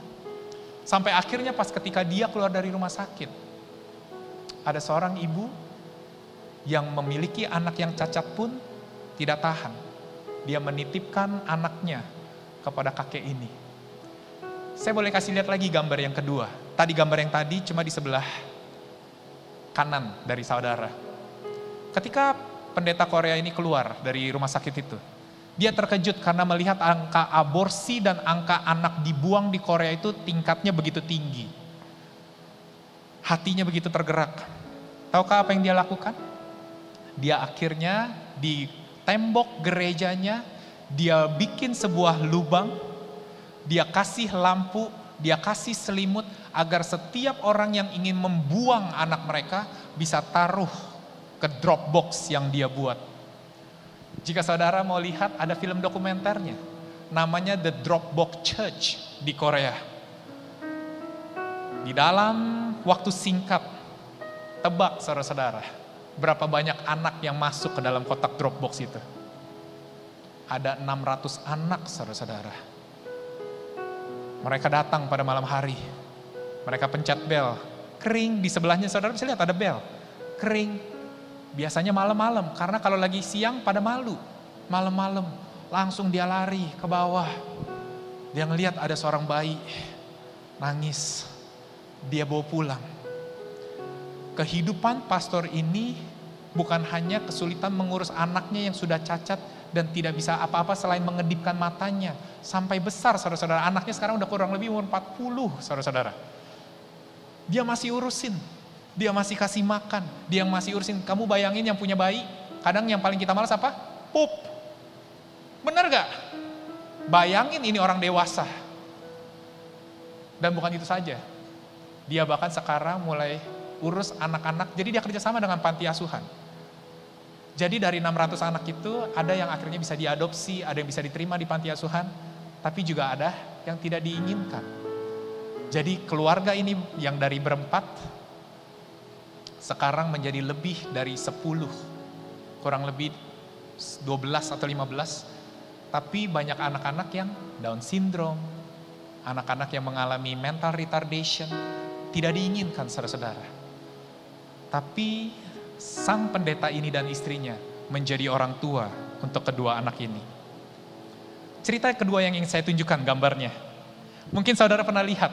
Sampai akhirnya pas ketika dia keluar dari rumah sakit, ada seorang ibu yang memiliki anak yang cacat pun tidak tahan. Dia menitipkan anaknya kepada kakek ini. Saya boleh kasih lihat lagi gambar yang kedua. Tadi gambar yang tadi cuma di sebelah kanan dari saudara. Ketika pendeta Korea ini keluar dari rumah sakit itu, dia terkejut karena melihat angka aborsi dan angka anak dibuang di Korea itu tingkatnya begitu tinggi. Hatinya begitu tergerak. Tahukah apa yang dia lakukan? Dia akhirnya di tembok gerejanya, dia bikin sebuah lubang, dia kasih lampu, dia kasih selimut agar setiap orang yang ingin membuang anak mereka bisa taruh ke drop box yang dia buat. Jika saudara mau lihat, ada film dokumenternya. Namanya The Dropbox Church di Korea. Di dalam waktu singkat, tebak saudara-saudara, berapa banyak anak yang masuk ke dalam kotak Dropbox itu? Ada 600 anak, saudara-saudara. Mereka datang pada malam hari. Mereka pencet bel. Kering, di sebelahnya saudara bisa lihat ada bel. Kering. Biasanya malam-malam, karena kalau lagi siang pada malu. Malam-malam, langsung dia lari ke bawah. Dia ngelihat ada seorang bayi, nangis. Dia bawa pulang. Kehidupan pastor ini bukan hanya kesulitan mengurus anaknya yang sudah cacat dan tidak bisa apa-apa selain mengedipkan matanya. Sampai besar, saudara-saudara. Anaknya sekarang udah kurang lebih umur 40, saudara-saudara. Dia masih urusin. Dia masih kasih makan, dia masih urusin. Kamu bayangin yang punya bayi, kadang yang paling kita malas apa? Pup. Benar gak? Bayangin ini orang dewasa. Dan bukan itu saja. Dia bahkan sekarang mulai urus anak-anak, jadi dia kerjasama dengan panti asuhan. Jadi dari 600 anak itu, ada yang akhirnya bisa diadopsi, ada yang bisa diterima di panti asuhan, tapi juga ada yang tidak diinginkan. Jadi keluarga ini yang dari berempat, sekarang menjadi lebih dari 10, kurang lebih 12 atau 15. Tapi banyak anak-anak yang Down syndrome, anak-anak yang mengalami mental retardation, tidak diinginkan saudara-saudara. Tapi sang pendeta ini dan istrinya menjadi orang tua untuk kedua anak ini. Cerita kedua yang ingin saya tunjukkan gambarnya. Mungkin saudara pernah lihat.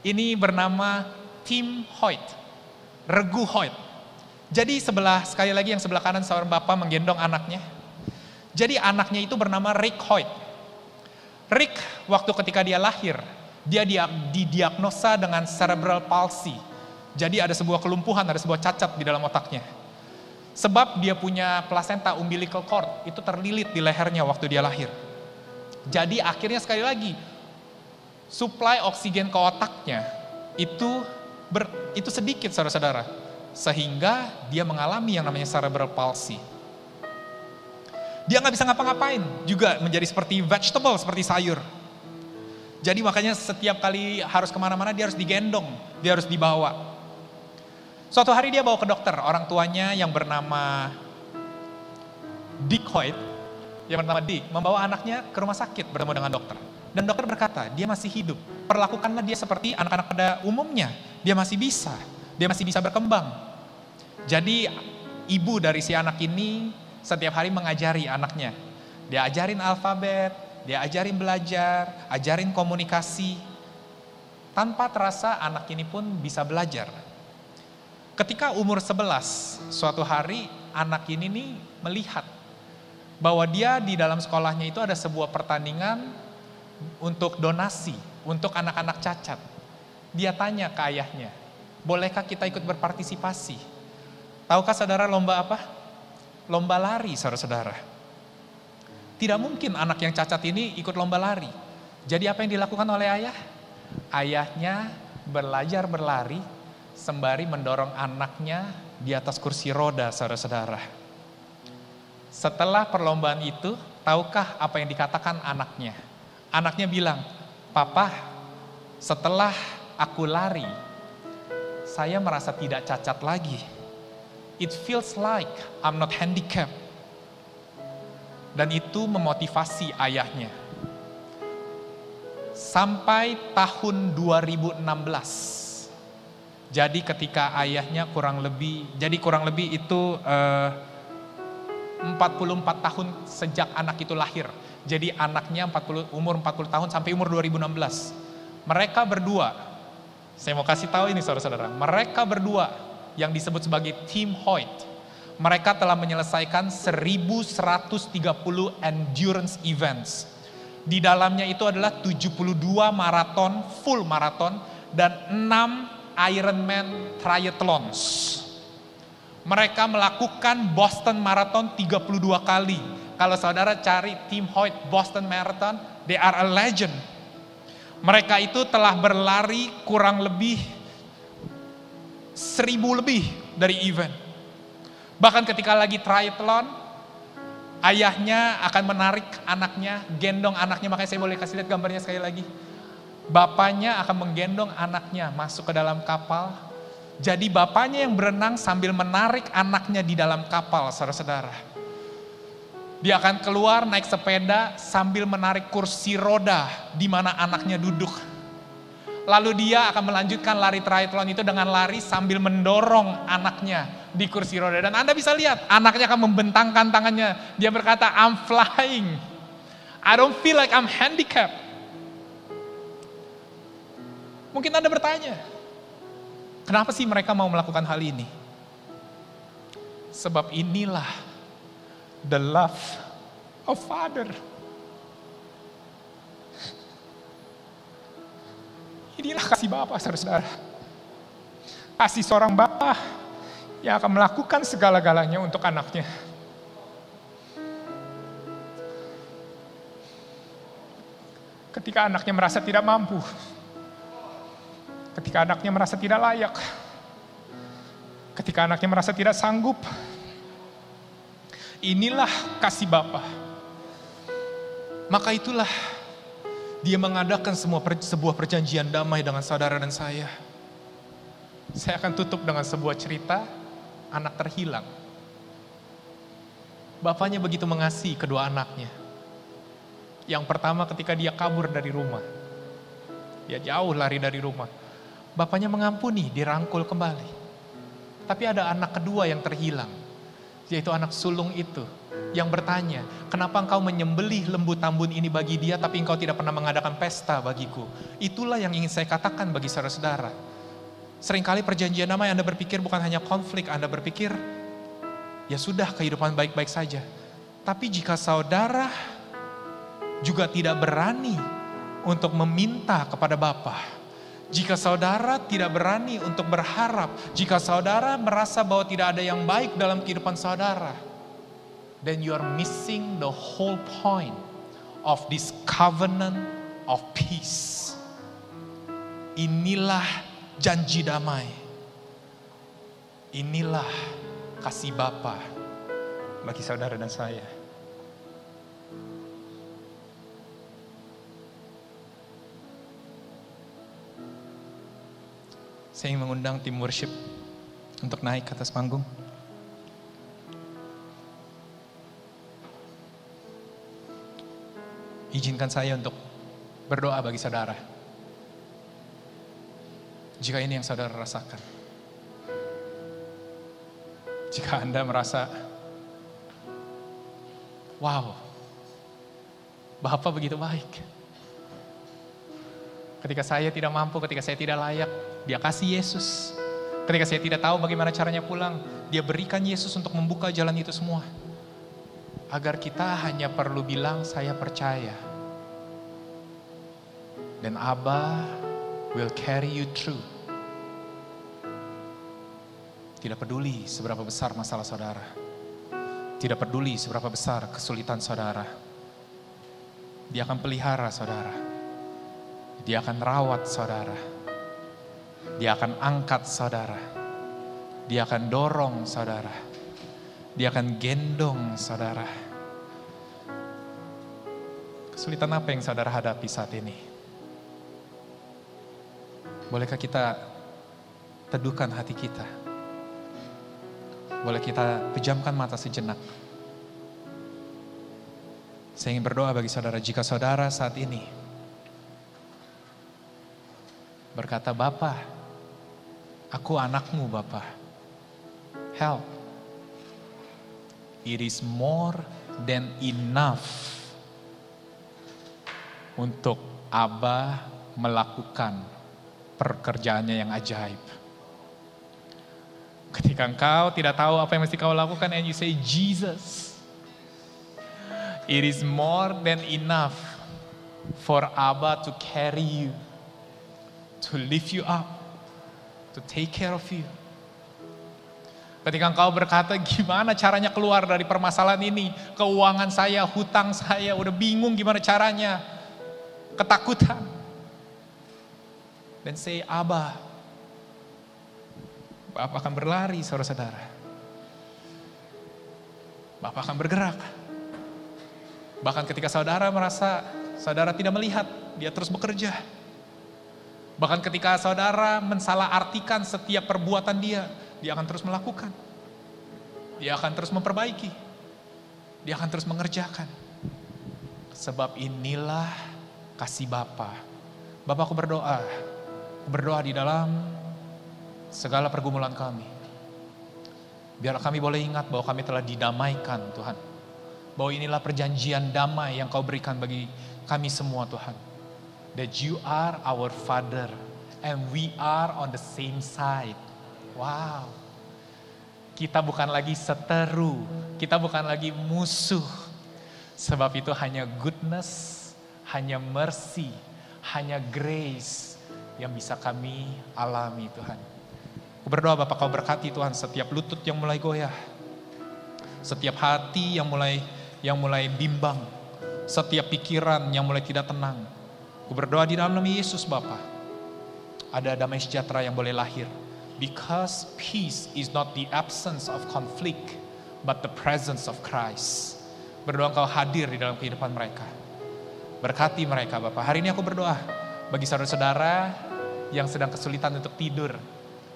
Ini bernama Tim Hoyt, Regu Hoyt. Jadi sekali lagi yang sebelah kanan seorang bapak menggendong anaknya. Jadi anaknya itu bernama Rick Hoyt. Rick waktu ketika dia lahir, dia didiagnosa dengan cerebral palsy. Jadi ada sebuah kelumpuhan, ada sebuah cacat di dalam otaknya. Sebab dia punya placenta umbilical cord, itu terlilit di lehernya waktu dia lahir. Jadi akhirnya sekali lagi, suplai oksigen ke otaknya itu sedikit saudara-saudara. Sehingga dia mengalami yang namanya cerebral palsy. Dia nggak bisa ngapa-ngapain, juga menjadi seperti vegetable, seperti sayur. Jadi makanya setiap kali harus kemana-mana dia harus digendong, dia harus dibawa. Suatu hari dia bawa ke dokter, orang tuanya yang bernama Dick Hoyt, membawa anaknya ke rumah sakit bertemu dengan dokter. Dan dokter berkata, dia masih hidup, perlakukanlah dia seperti anak-anak pada umumnya, dia masih bisa berkembang. Jadi ibu dari si anak ini setiap hari mengajari anaknya. Dia ajarin alfabet, dia ajarin belajar, ajarin komunikasi. Tanpa terasa anak ini pun bisa belajar. Ketika umur 11, suatu hari anak ini nih melihat bahwa dia di dalam sekolahnya itu ada sebuah pertandingan untuk donasi, untuk anak-anak cacat. Dia tanya ke ayahnya, bolehkah kita ikut berpartisipasi? Tahukah saudara lomba apa? Lomba lari, saudara-saudara. Tidak mungkin anak yang cacat ini ikut lomba lari. Jadi apa yang dilakukan oleh ayah? Ayahnya belajar berlari sembari mendorong anaknya di atas kursi roda, saudara-saudara. Setelah perlombaan itu, tahukah apa yang dikatakan anaknya? Anaknya bilang, "Papa, setelah aku lari, saya merasa tidak cacat lagi. It feels like I'm not handicapped." Dan itu memotivasi ayahnya. Sampai tahun 2016. Jadi ketika ayahnya kurang lebih itu 44 tahun sejak anak itu lahir. Jadi anaknya umur 40 tahun sampai umur 2016. Mereka berdua, saya mau kasih tahu ini saudara-saudara, mereka berdua yang disebut sebagai Tim Hoyt, mereka telah menyelesaikan 1130 endurance events. Di dalamnya itu adalah 72 maraton, full maraton, dan 6 Ironman triathlons. Mereka melakukan Boston Marathon 32 kali. Kalau saudara cari Tim Hoyt Boston Marathon, they are a legend. Mereka itu telah berlari kurang lebih 1000 lebih dari event. Bahkan ketika lagi triathlon, ayahnya akan menarik anaknya, gendong anaknya, makanya saya boleh kasih lihat gambarnya sekali lagi. Bapaknya akan menggendong anaknya masuk ke dalam kapal. Jadi bapaknya yang berenang sambil menarik anaknya di dalam kapal, saudara-saudara. Dia akan keluar naik sepeda sambil menarik kursi roda di mana anaknya duduk. Lalu dia akan melanjutkan lari triathlon itu dengan lari sambil mendorong anaknya di kursi roda. Dan Anda bisa lihat, anaknya akan membentangkan tangannya. Dia berkata, "I'm flying. I don't feel like I'm handicapped." Mungkin Anda bertanya, kenapa sih mereka mau melakukan hal ini? Sebab inilah the love of Father. Inilah kasih Bapa, saudara-saudara. Kasih seorang Bapa yang akan melakukan segala-galanya untuk anaknya. Ketika anaknya merasa tidak mampu, ketika anaknya merasa tidak layak, ketika anaknya merasa tidak sanggup, inilah kasih Bapa. Maka itulah Dia mengadakan sebuah perjanjian damai dengan saudara dan saya. Saya akan tutup dengan sebuah cerita anak terhilang. Bapaknya begitu mengasihi kedua anaknya. Yang pertama ketika dia kabur dari rumah. Dia jauh lari dari rumah. Bapaknya mengampuni, dirangkul kembali. Tapi ada anak kedua yang terhilang. Yaitu anak sulung itu. Yang bertanya, kenapa engkau menyembelih lembu tambun ini bagi dia tapi engkau tidak pernah mengadakan pesta bagiku? Itulah yang ingin saya katakan bagi saudara-saudara. Seringkali perjanjian damai Anda berpikir bukan hanya konflik, Anda berpikir ya sudah kehidupan baik-baik saja. Tapi jika saudara juga tidak berani untuk meminta kepada Bapa, jika saudara tidak berani untuk berharap, jika saudara merasa bahwa tidak ada yang baik dalam kehidupan saudara, then you are missing the whole point of this covenant of peace. Inilah janji damai. Inilah kasih Bapa bagi saudara dan saya. Saya ingin mengundang tim worship untuk naik ke atas panggung. Izinkan saya untuk berdoa bagi saudara. Jika ini yang saudara rasakan. Jika Anda merasa, wow, Bapa begitu baik. Ketika saya tidak mampu, ketika saya tidak layak, Dia kasih Yesus. Ketika saya tidak tahu bagaimana caranya pulang, Dia berikan Yesus untuk membuka jalan itu semua. Agar kita hanya perlu bilang, saya percaya. Dan Abba will carry you through. Tidak peduli seberapa besar masalah saudara. Tidak peduli seberapa besar kesulitan saudara. Dia akan pelihara saudara. Dia akan rawat saudara. Dia akan angkat saudara. Dia akan dorong saudara. Dia akan gendong saudara. Kesulitan apa yang saudara hadapi saat ini? Bolehkah kita teduhkan hati kita? Boleh kita pejamkan mata sejenak? Saya ingin berdoa bagi saudara, jika saudara saat ini berkata, Bapa, aku anakmu Bapa. Help. It is more than enough untuk Abba melakukan pekerjaannya yang ajaib. Ketika engkau tidak tahu apa yang mesti kau lakukan, and you say, Jesus, it is more than enough for Abba to carry you, to lift you up, to take care of you. Ketika engkau berkata, gimana caranya keluar dari permasalahan ini? Keuangan saya, hutang saya, udah bingung gimana caranya. Ketakutan. Dan say, Abba, Bapak akan berlari, saudara-saudara. Bapak akan bergerak. Bahkan ketika saudara merasa saudara tidak melihat, Dia terus bekerja. Bahkan ketika saudara mensalahartikan setiap perbuatan Dia akan terus melakukan. Dia akan terus memperbaiki. Dia akan terus mengerjakan. Sebab inilah kasih Bapa. Bapa, aku berdoa. Aku berdoa di dalam segala pergumulan kami. Biar kami boleh ingat bahwa kami telah didamaikan Tuhan. Bahwa inilah perjanjian damai yang Kau berikan bagi kami semua Tuhan. That you are our Father and we are on the same side. Wow. Kita bukan lagi seteru, kita bukan lagi musuh. Sebab itu hanya goodness, hanya mercy, hanya grace yang bisa kami alami Tuhan. Aku berdoa Bapak, Kau berkati Tuhan setiap lutut yang mulai goyah. Setiap hati yang mulai bimbang. Setiap pikiran yang mulai tidak tenang. Aku berdoa di dalam nama Yesus Bapak. Ada damai sejahtera yang boleh lahir. Because peace is not the absence of conflict, but the presence of Christ. Berdoa Kau hadir di dalam kehidupan mereka. Berkati mereka Bapak. Hari ini aku berdoa bagi saudara-saudara yang sedang kesulitan untuk tidur.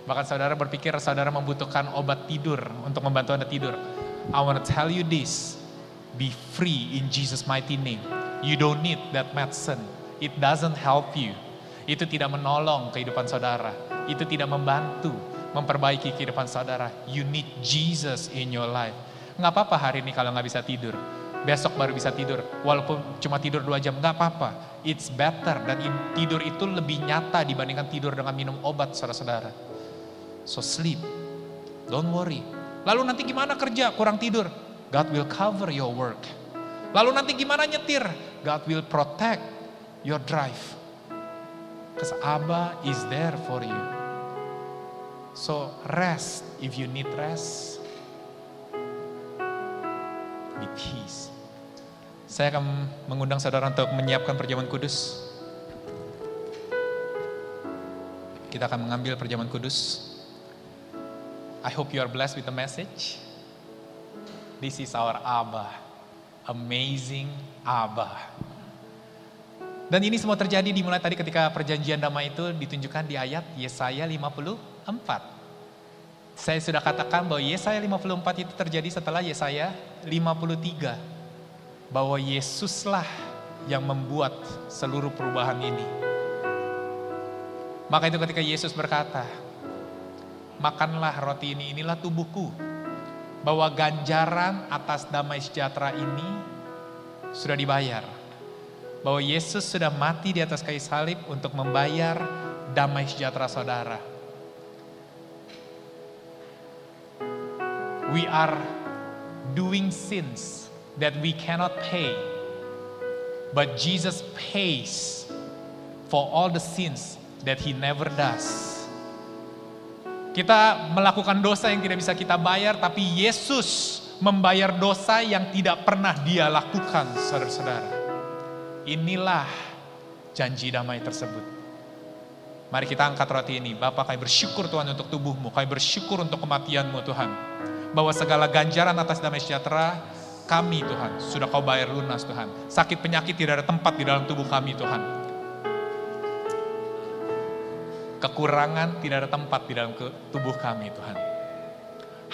Bahkan saudara berpikir saudara membutuhkan obat tidur untuk membantu Anda tidur. I want to tell you this, be free in Jesus mighty name. You don't need that medicine. It doesn't help you. Itu tidak menolong kehidupan saudara. Itu tidak membantu memperbaiki kehidupan saudara. You need Jesus in your life. Nggak apa-apa hari ini kalau nggak bisa tidur. Besok baru bisa tidur. Walaupun cuma tidur 2 jam, nggak apa-apa. It's better. Dan tidur itu lebih nyata dibandingkan tidur dengan minum obat, saudara-saudara. So sleep. Don't worry. Lalu nanti gimana kerja? Kurang tidur. God will cover your work. Lalu nanti gimana nyetir? God will protect your drive. Because Abba is there for you. So rest if you need rest. Be peace. Saya akan mengundang saudara untuk menyiapkan perjamuan kudus. Kita akan mengambil perjamuan kudus. I hope you are blessed with the message. This is our Abba. Amazing Abba. Dan ini semua terjadi dimulai tadi ketika perjanjian damai itu ditunjukkan di ayat Yesaya 54. Saya sudah katakan bahwa Yesaya 54 itu terjadi setelah Yesaya 53. Bahwa Yesuslah yang membuat seluruh perubahan ini. Maka itu ketika Yesus berkata, makanlah roti ini, inilah tubuhku. Bahwa ganjaran atas damai sejahtera ini sudah dibayar. Bahwa Yesus sudah mati di atas kayu salib untuk membayar damai sejahtera saudara. We are doing sins that we cannot pay. But Jesus pays for all the sins that He never does. Kita melakukan dosa yang tidak bisa kita bayar, tapi Yesus membayar dosa yang tidak pernah Dia lakukan, saudara-saudara. Inilah janji damai tersebut. Mari kita angkat roti ini. Bapa, kami bersyukur Tuhan untuk tubuh-Mu. Kami bersyukur untuk kematian-Mu Tuhan. Bahwa segala ganjaran atas damai sejahtera kami Tuhan, sudah Kau bayar lunas Tuhan. Sakit penyakit tidak ada tempat di dalam tubuh kami Tuhan. Kekurangan tidak ada tempat di dalam tubuh kami Tuhan.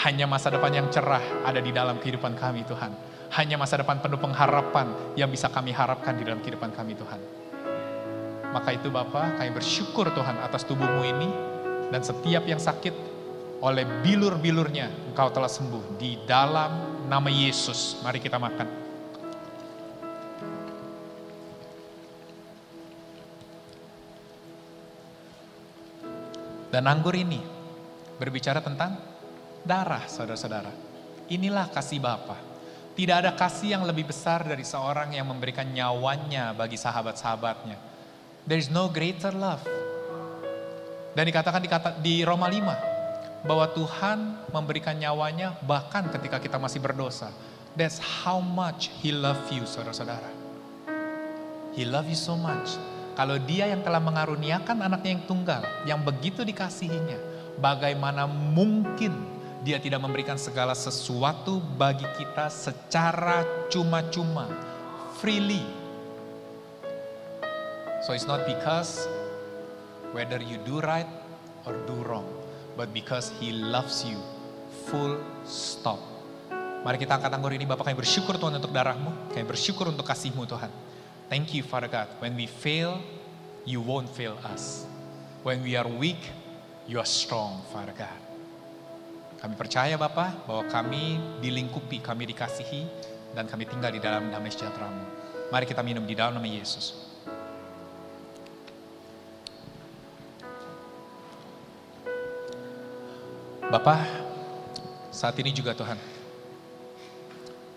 Hanya masa depan yang cerah ada di dalam kehidupan kami Tuhan. Hanya masa depan penuh pengharapan yang bisa kami harapkan di dalam kehidupan kami Tuhan. Maka itu Bapa, kami bersyukur Tuhan atas tubuh-Mu ini. Dan setiap yang sakit oleh bilur-bilurnya Engkau telah sembuh. Di dalam nama Yesus, mari kita makan. Dan anggur ini berbicara tentang darah, saudara-saudara. Inilah kasih Bapa. Tidak ada kasih yang lebih besar dari seorang yang memberikan nyawanya bagi sahabat-sahabatnya. There is no greater love. Dan dikatakan di Roma 5, bahwa Tuhan memberikan nyawanya bahkan ketika kita masih berdosa. That's how much He love you, saudara-saudara. He love you so much. Kalau Dia yang telah mengaruniakan anaknya yang tunggal, yang begitu dikasihinya, bagaimana mungkin Dia tidak memberikan segala sesuatu bagi kita secara cuma-cuma, freely. So it's not because whether you do right or do wrong, but because He loves you, full stop. Mari kita angkat anggur ini. Bapak, kami bersyukur Tuhan untuk darah-Mu, kami bersyukur untuk kasih-Mu Tuhan. Thank you Father God, when we fail, you won't fail us. When we are weak, you are strong Father God. Kami percaya Bapa bahwa kami dilingkupi, kami dikasihi, dan kami tinggal di dalam damai sejahtera-Mu. Mari kita minum di dalam nama Yesus. Bapa, saat ini juga Tuhan,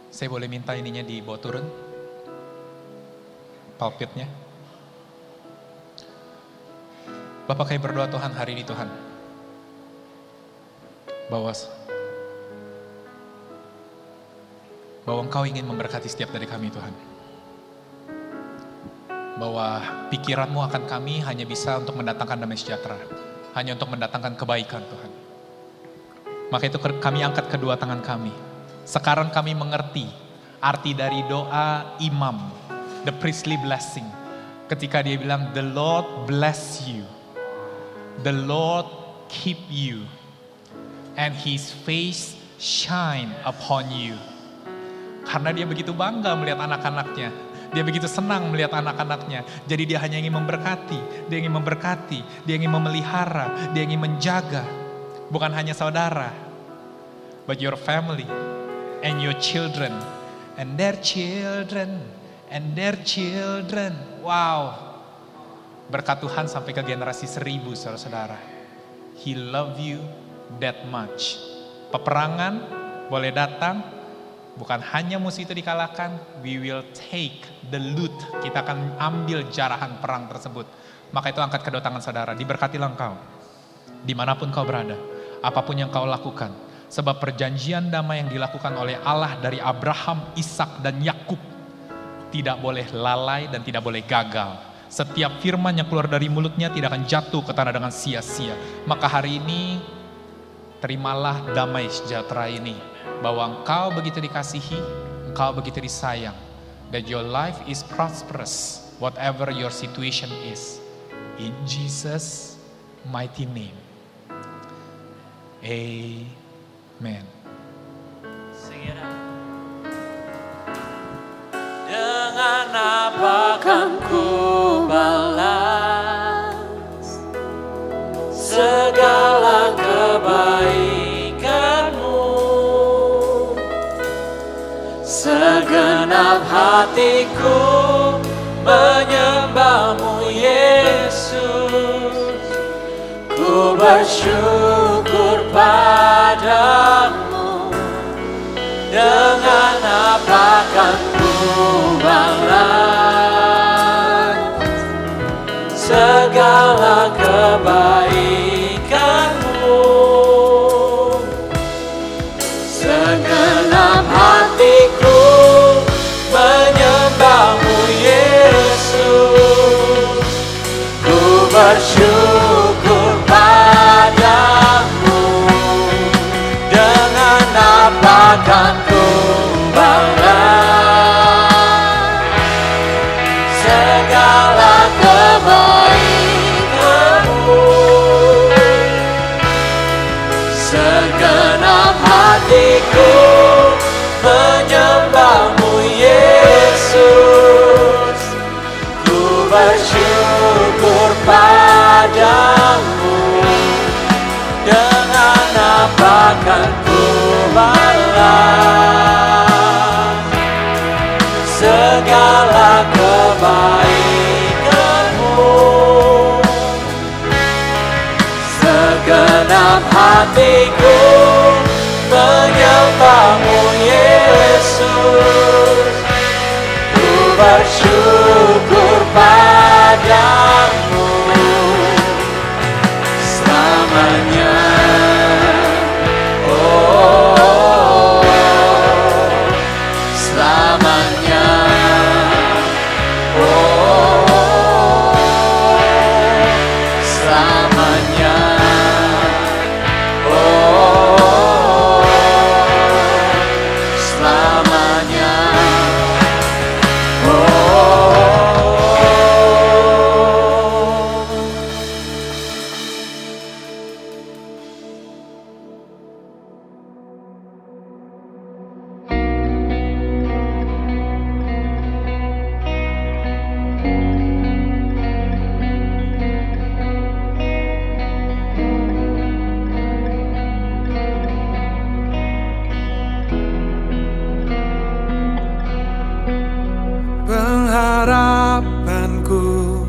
saya boleh minta ininya dibawa turun, pulpitnya. Bapak, kami berdoa Tuhan hari ini Tuhan, bahwa Engkau ingin memberkati setiap dari kami Tuhan. Bahwa pikiran-Mu akan kami hanya bisa untuk mendatangkan damai sejahtera. Hanya untuk mendatangkan kebaikan Tuhan. Maka itu kami angkat kedua tangan kami. Sekarang kami mengerti arti dari doa imam. The priestly blessing. Ketika dia bilang, the Lord bless you. The Lord keep you, and His face shine upon you. Karena dia begitu bangga melihat anak-anaknya. Dia begitu senang melihat anak-anaknya. Jadi dia hanya ingin memberkati, dia ingin memberkati, dia ingin memelihara, dia ingin menjaga. Bukan hanya saudara, but your family and your children and their children and their children. Wow. Berkat Tuhan sampai ke generasi 1000, saudara-saudara. He love you that much. Peperangan boleh datang, bukan hanya musuh itu dikalahkan, we will take the loot. Kita akan ambil jarahan perang tersebut. Maka itu angkat kedua tangan saudara, diberkatilah engkau. Dimanapun kau berada, apapun yang kau lakukan. Sebab perjanjian damai yang dilakukan oleh Allah dari Abraham, Ishak dan Yakub tidak boleh lalai dan tidak boleh gagal. Setiap firman yang keluar dari mulutnya tidak akan jatuh ke tanah dengan sia-sia. Maka hari ini, terimalah damai sejahtera ini. Bahwa engkau begitu dikasihi, engkau begitu disayang. That your life is prosperous, whatever your situation is. In Jesus' mighty name. Amen. Sing it out. Dengan apa kan ku balas segala kebaikanmu, segenap hatiku menyembahmu Yesus. Ku bersyukur padamu. Dengan apa kan ku balas segala kebaikanmu, segenap hatiku menyembahmu Yesus. Ku bersyukur padamu. Dengan apa kan ku balas segala kebaikanmu, segenap hatiku menyembahmu Yesus. Ku bersyukur padamu. Dengan apa kan ku balas segala kebaikanmu, segenap hatiku menyembahmu Yesus. Ku bersyukur padamu selamanya. Oh, selamanya. Oh, selamanya. Oh, selamanya. Pengharapanku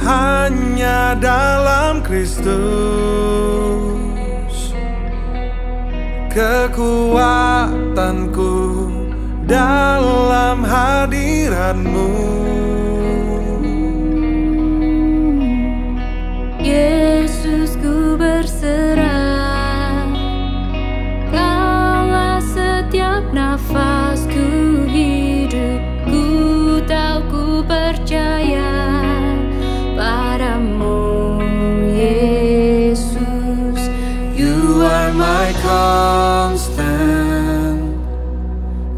hanya dalam Kristus, kekuatanku dalam hadirat-Mu. Yesus, ku berserah, Kaulah setiap nafasku hidup. Ku tahu, ku percaya padamu, Yesus. You are my constant,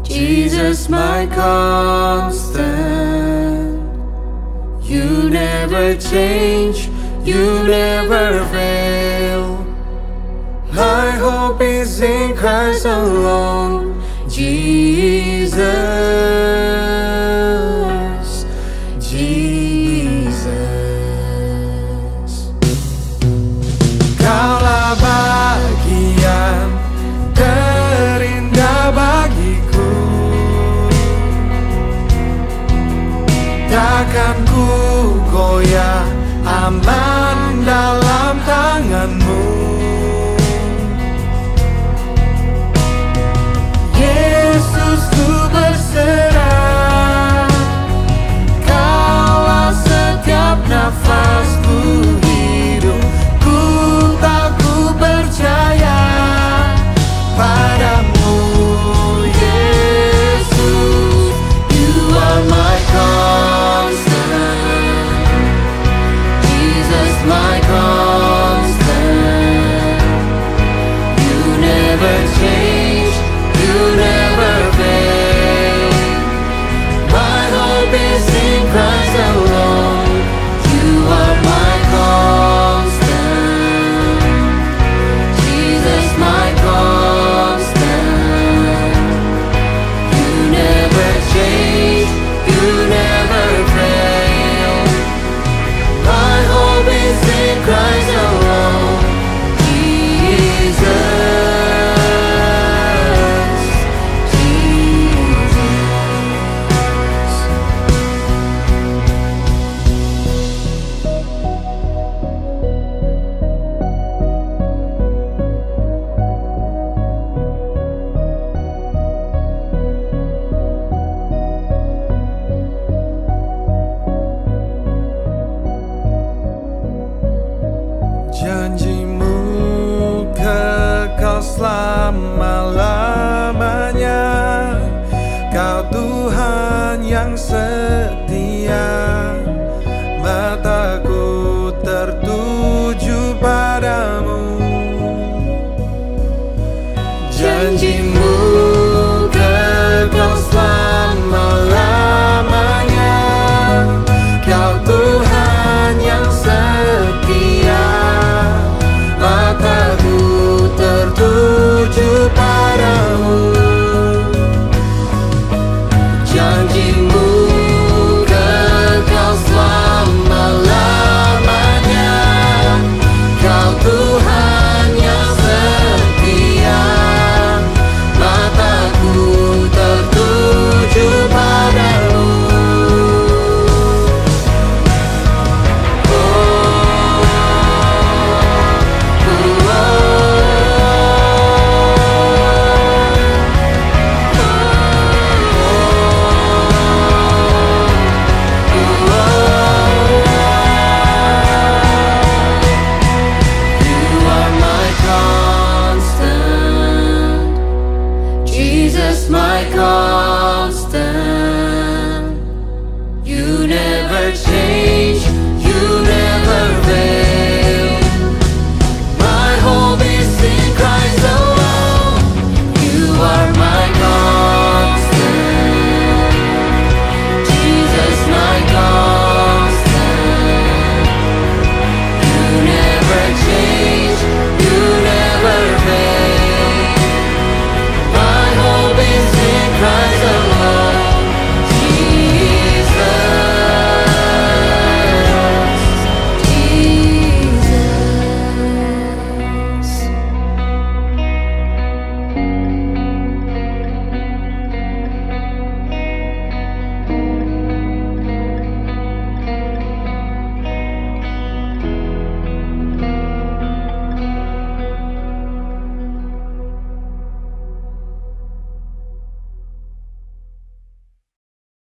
Jesus my constant. You never change, you never fail. My hope is in Christ alone, Jesus, Jesus. Kaulah bagian terindah bagiku, takkan ku goyah, aman dalam tanganmu. Yesus, ku berserah, Kaulah setiap nafasku hidup. Ku tahu, ku percaya padamu, Yesus. You are my constant, Jesus my constant. You never change, you never fail. My hope is in Christ alone. You are my constant, Jesus my constant. You never change, you never fail. My hope is in Christ alone, Jesus, Jesus. Janjimu kekal selama-lamanya, Kau Tuhan yang setia.